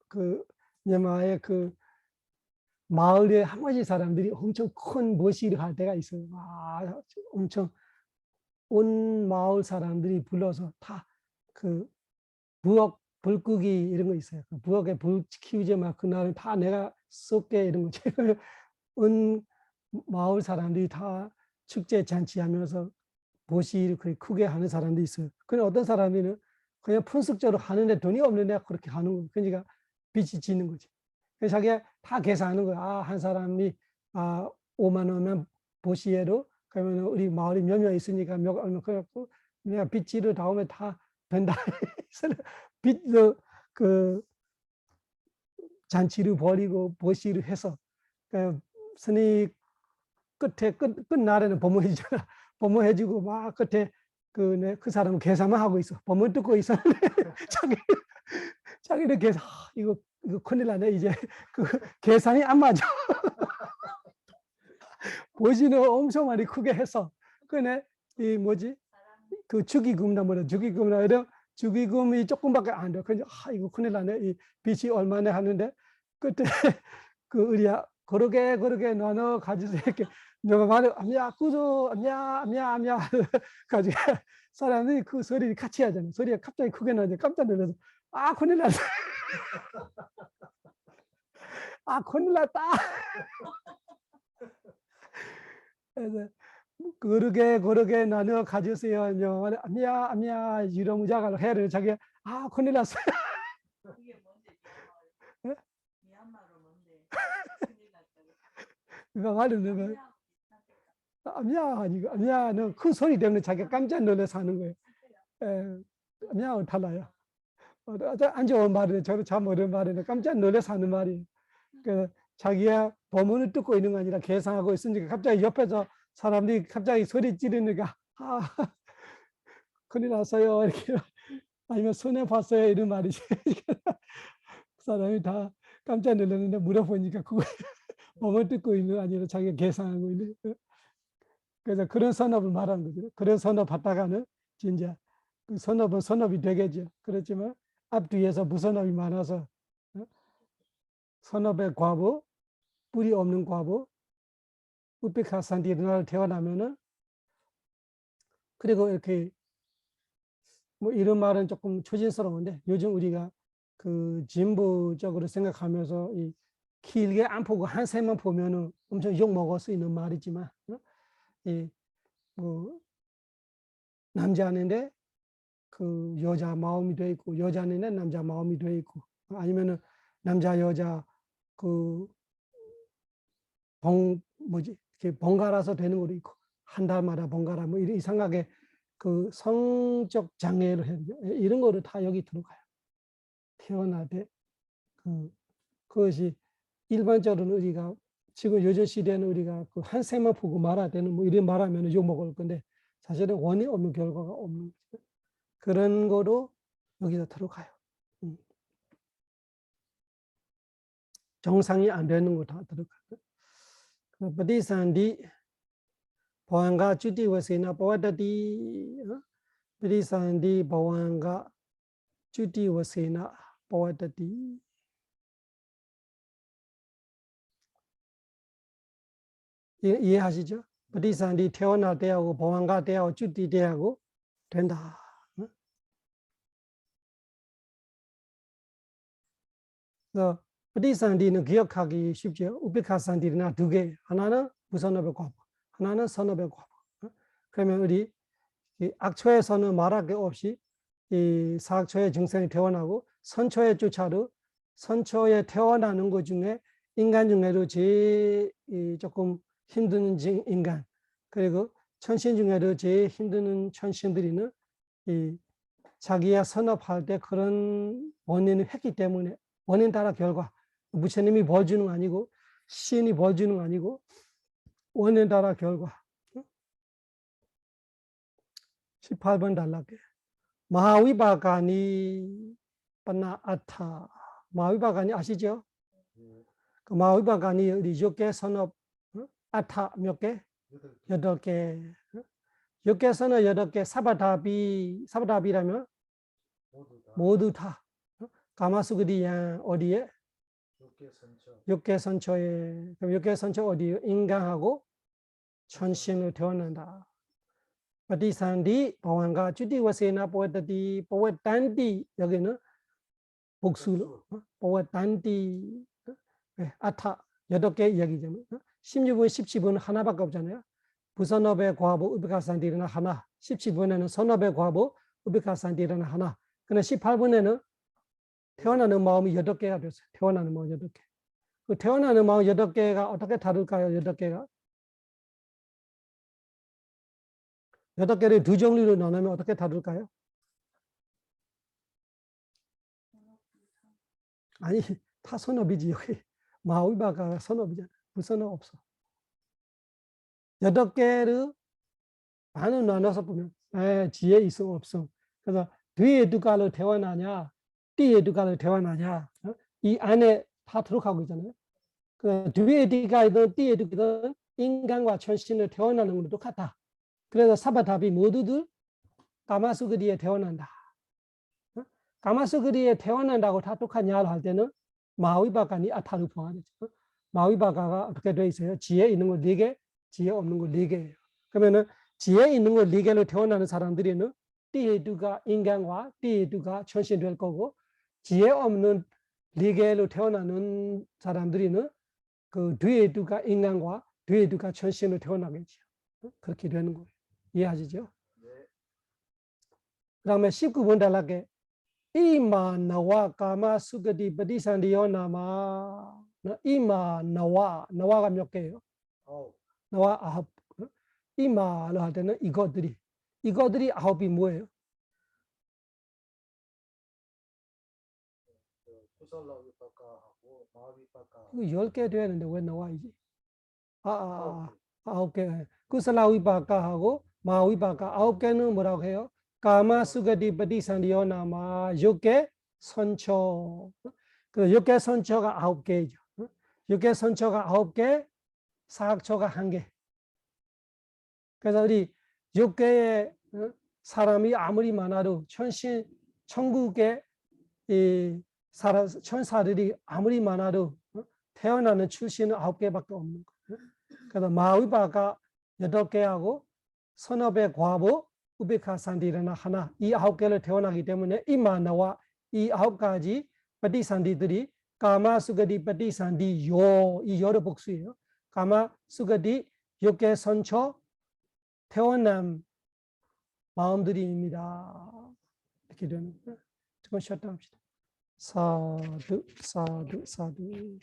그 미얀마의 그 마을에 한 가지 사람들이 엄청 큰 모시를 할 때가 있어요. 엄청 온 마을 사람들이 불러서 다 그 부엌 불끄기 이런 거 있어요. 그 부엌에 불 키우지 마. 그날은 다 내가 쏠게 이런 거지. 온 마을 사람들이 다 축제 잔치하면서 모시를 거의 크게 하는 사람도 있어요. 근데 어떤 사람들은 그냥 푼숙적으로 하는데 돈이 없는데 그렇게 하는 거예요. 그러니까 빚이 지는 거지. 그래서 자기가 다 계산하는 거야. 한 사람이 5만 원면 보시에로 그러면 우리 마을이 몇 명 있으니까 몇 얼마 그래갖고 내가 빚지를 다음에 다 된다. 빚도 그 잔치를 벌이고 보시를 해서 스님 끝에 끝날에는 법문해주잖아. 법문해주고 막 끝에 그 사람은 계산만 하고 있어. 법문 듣고 있었는데 자기는 계산 이거 큰일 나네 이제 그 계산이 안 맞아. 보시는 엄청 많이 크게 해서 그네 이 뭐지 그 축의금이나 뭐라 축의금이나 이런 축의금이 조금밖에 안 돼. 그래서 이거 큰일 나네. 이 빚이 얼마나 하는데 그때 그 우리야 그러게 나눠 가지고 이렇게 내가 말해 암야 꾸조 암야 가지고 사람들이 그 소리를 같이 하잖아. 소리가 갑자기 크게 나는데 깜짝 놀라서 큰일 났어. 큰일 났다. 그래서 그러게 나눠 가지세요. 암야 유로무자가 해를 자기 큰일 났어요. 그게 뭔데? 예? 미얀마로 뭔데? 큰일 났다고. 그거 말하는 암야는 큰 소리 때문에 자기가 깜짝 놀라서 하는 거예요. 암야하고 달라요. 안 좋은 말이네. 저도 잘 모르는 말이네. 깜짝 놀라서 하는 말이에요. 그래서 자기가 법문을 듣고 있는 거 아니라 계산하고 있으니까 갑자기 옆에서 사람들이 갑자기 소리 지르니까 큰일 났어요. 이렇게 아니면 손해 봤어요. 이런 말이지. 그 사람이 다 깜짝 놀랐는데 물어보니까 그거 법문 듣고 있는 거 아니라 자기가 계산하고 있는. 그래서 그런 선업을 말하는 거죠. 그런 선업 받다가는 진짜 그 선업은 선업이 되겠죠. 그렇지만 앞뒤에서 무선업이 많아서 선업의 과부, 뿌리 없는 과부, 우페카 산티르나를 태어나면은 그리고 이렇게 뭐 이런 말은 조금 초진스러운데 요즘 우리가 그 진보적으로 생각하면서 이 길게 안 보고 한 세만 보면은 엄청 욕 먹을 수 있는 말이지만 이 뭐 남자인데 그 여자 마음이 돼 있고 여자인데 남자 마음이 돼 있고 아니면은 남자 여자 그 뭐지 이렇게 번갈아서 되는 것도 있고 한 달마다 번갈아 뭐 이상하게 그 성적 장애를 해야 되죠. 이런 거를 다 여기 들어가요. 태어날 때 그것이 일반적으로는 우리가 지금 요즘 시대에는 우리가 그 한 세만 보고 말아야 되는 뭐 이런 말하면 욕 먹을 건데 사실은 원이 없는 결과가 없는 거죠. 그런 거로 여기서 들어가요. 정상이 안 되는 거 다 들어가요.ปฏิสันธิ 보안가 주디워세나 보아다디ปฏิสันธิ 보안가 주디워세나 보아다디 이해하시죠?ปฏิสันธิ 태어날 때하고 보안가 때하고 주디 때하고 된다. 그래서ปฏิสันธิ는 기억하기 쉽죠. 우페카산티나 두 개. 하나는 무선업의 과부, 하나는 선업의 과부. 그러면 우리 악초에서는 말할 게 없이 이 사악초의 증생이 태어나고 선초의 쫓아로 선초에 태어나는 것 중에 인간 중에도 제일 조금 힘든 인간 그리고 천신 중에도 제일 힘든 천신들이는 이 자기야 선업할 때 그런 원인을 했기 때문에 원인 따라 결과 부처님이 벌주는 거 아니고 시인이 벌주는 거 아니고 원인 따라 결과. 18번 달라게 마하위바가니 빠나 아타. 마하위바가니 아시죠? 예. 그 마하위바가니 우리 6개 선업 아타 몇 개? 8개. 6개 선업 8개 사바다비라면 모두 다 모두 다 가마수그디양 어디에? 6개 선처 6개 선처에. 그럼 6개 선처 어디에? 인간하고 천신으로 태어난다. 파티산디 바완가 주디와세나 포에타디 포에탄디 여기는 복수로 포에탄디 아타 8개 이야기죠. 16분 17분 하나밖에 없잖아요. 부선업의 과보 우비카산디르나 하나, 17분에는 선업의 과보 우비카산디르나 하나. 근데 18분에는 태어나는 마음이 8개가 됐어요. 태어나는 마음 8개. 그 태어나는 마음 8개가 어떻게 다를까요? 8개가 8개를 두 종류로 나누면 어떻게 다를까요? 아니, 다 선업이지. 여기 마우이바가 선업이잖아. 무선업 없어. 8개를 반으로 나눠서 보면 지혜 있어 없어. 그래서 뒤에 누가로 태어나냐, 뒤에 누가로 태어나냐, 이 안에 다 들어가고 있잖아요. 그 뒤에 누가든 뒤에 누가든 인간과 천신을 태어나는 것도 똑같다. 그래서 사바답이 모두들 가마수그리에 태어난다. 가마수그리에 태어난다고 다 똑같냐를 할 때는 마위바가니 아타로 포함하죠. 마위바가가 어떻게 되어 있어요? 지혜 있는 거 4개, 지혜 없는 거 4개예요. 그러면은 지혜 있는 거 4개로 태어나는 사람들이는 띠에두가 인간과 띠에두가 천신 될 거고, 지혜 없는 4개로 태어나는 사람들이는 그 뒤에두가 인간과 뒤에두가 천신으로 태어나겠죠. 그렇게 되는 거예요. 이해하시죠? 네. 그 다음에 19번 달라게 이마 나와 까마 수거디 바디산디요나마. 이마 나와가 몇 개예요? 나와 9. 이마를 할 때는 이것들이 9이 뭐예요? kusalha vipaka하고 마하비파카 10개 되는데 왜 나와이지? 9개. 구슬라 위바카하고 마위바카 9개는 뭐라고 해요? 까마 수거디 바디산디요나마 6개 선처. 그 6개 선처가 9개이죠. 6개 선처가 9개, 사학처가 1개. 그래서 우리 6개의 사람이 아무리 많아도 천국의 이 천사들이 아무리 많아도 태어나는 출신은 9개밖에 없는 거예요. 그래서 마위바가 8개하고 선업의 과보 우베카산디라나 하나, 이 9개를 태어나기 때문에 이마나와 이 9가지 파티산디들이 까마수가디 파티산디 이 여러 복수예요. 까마수가디 6개 선처 태어난 마음들입니다. 이렇게 되는 거예요. 조금 쉬었다 합시다. 사두 사두 사두.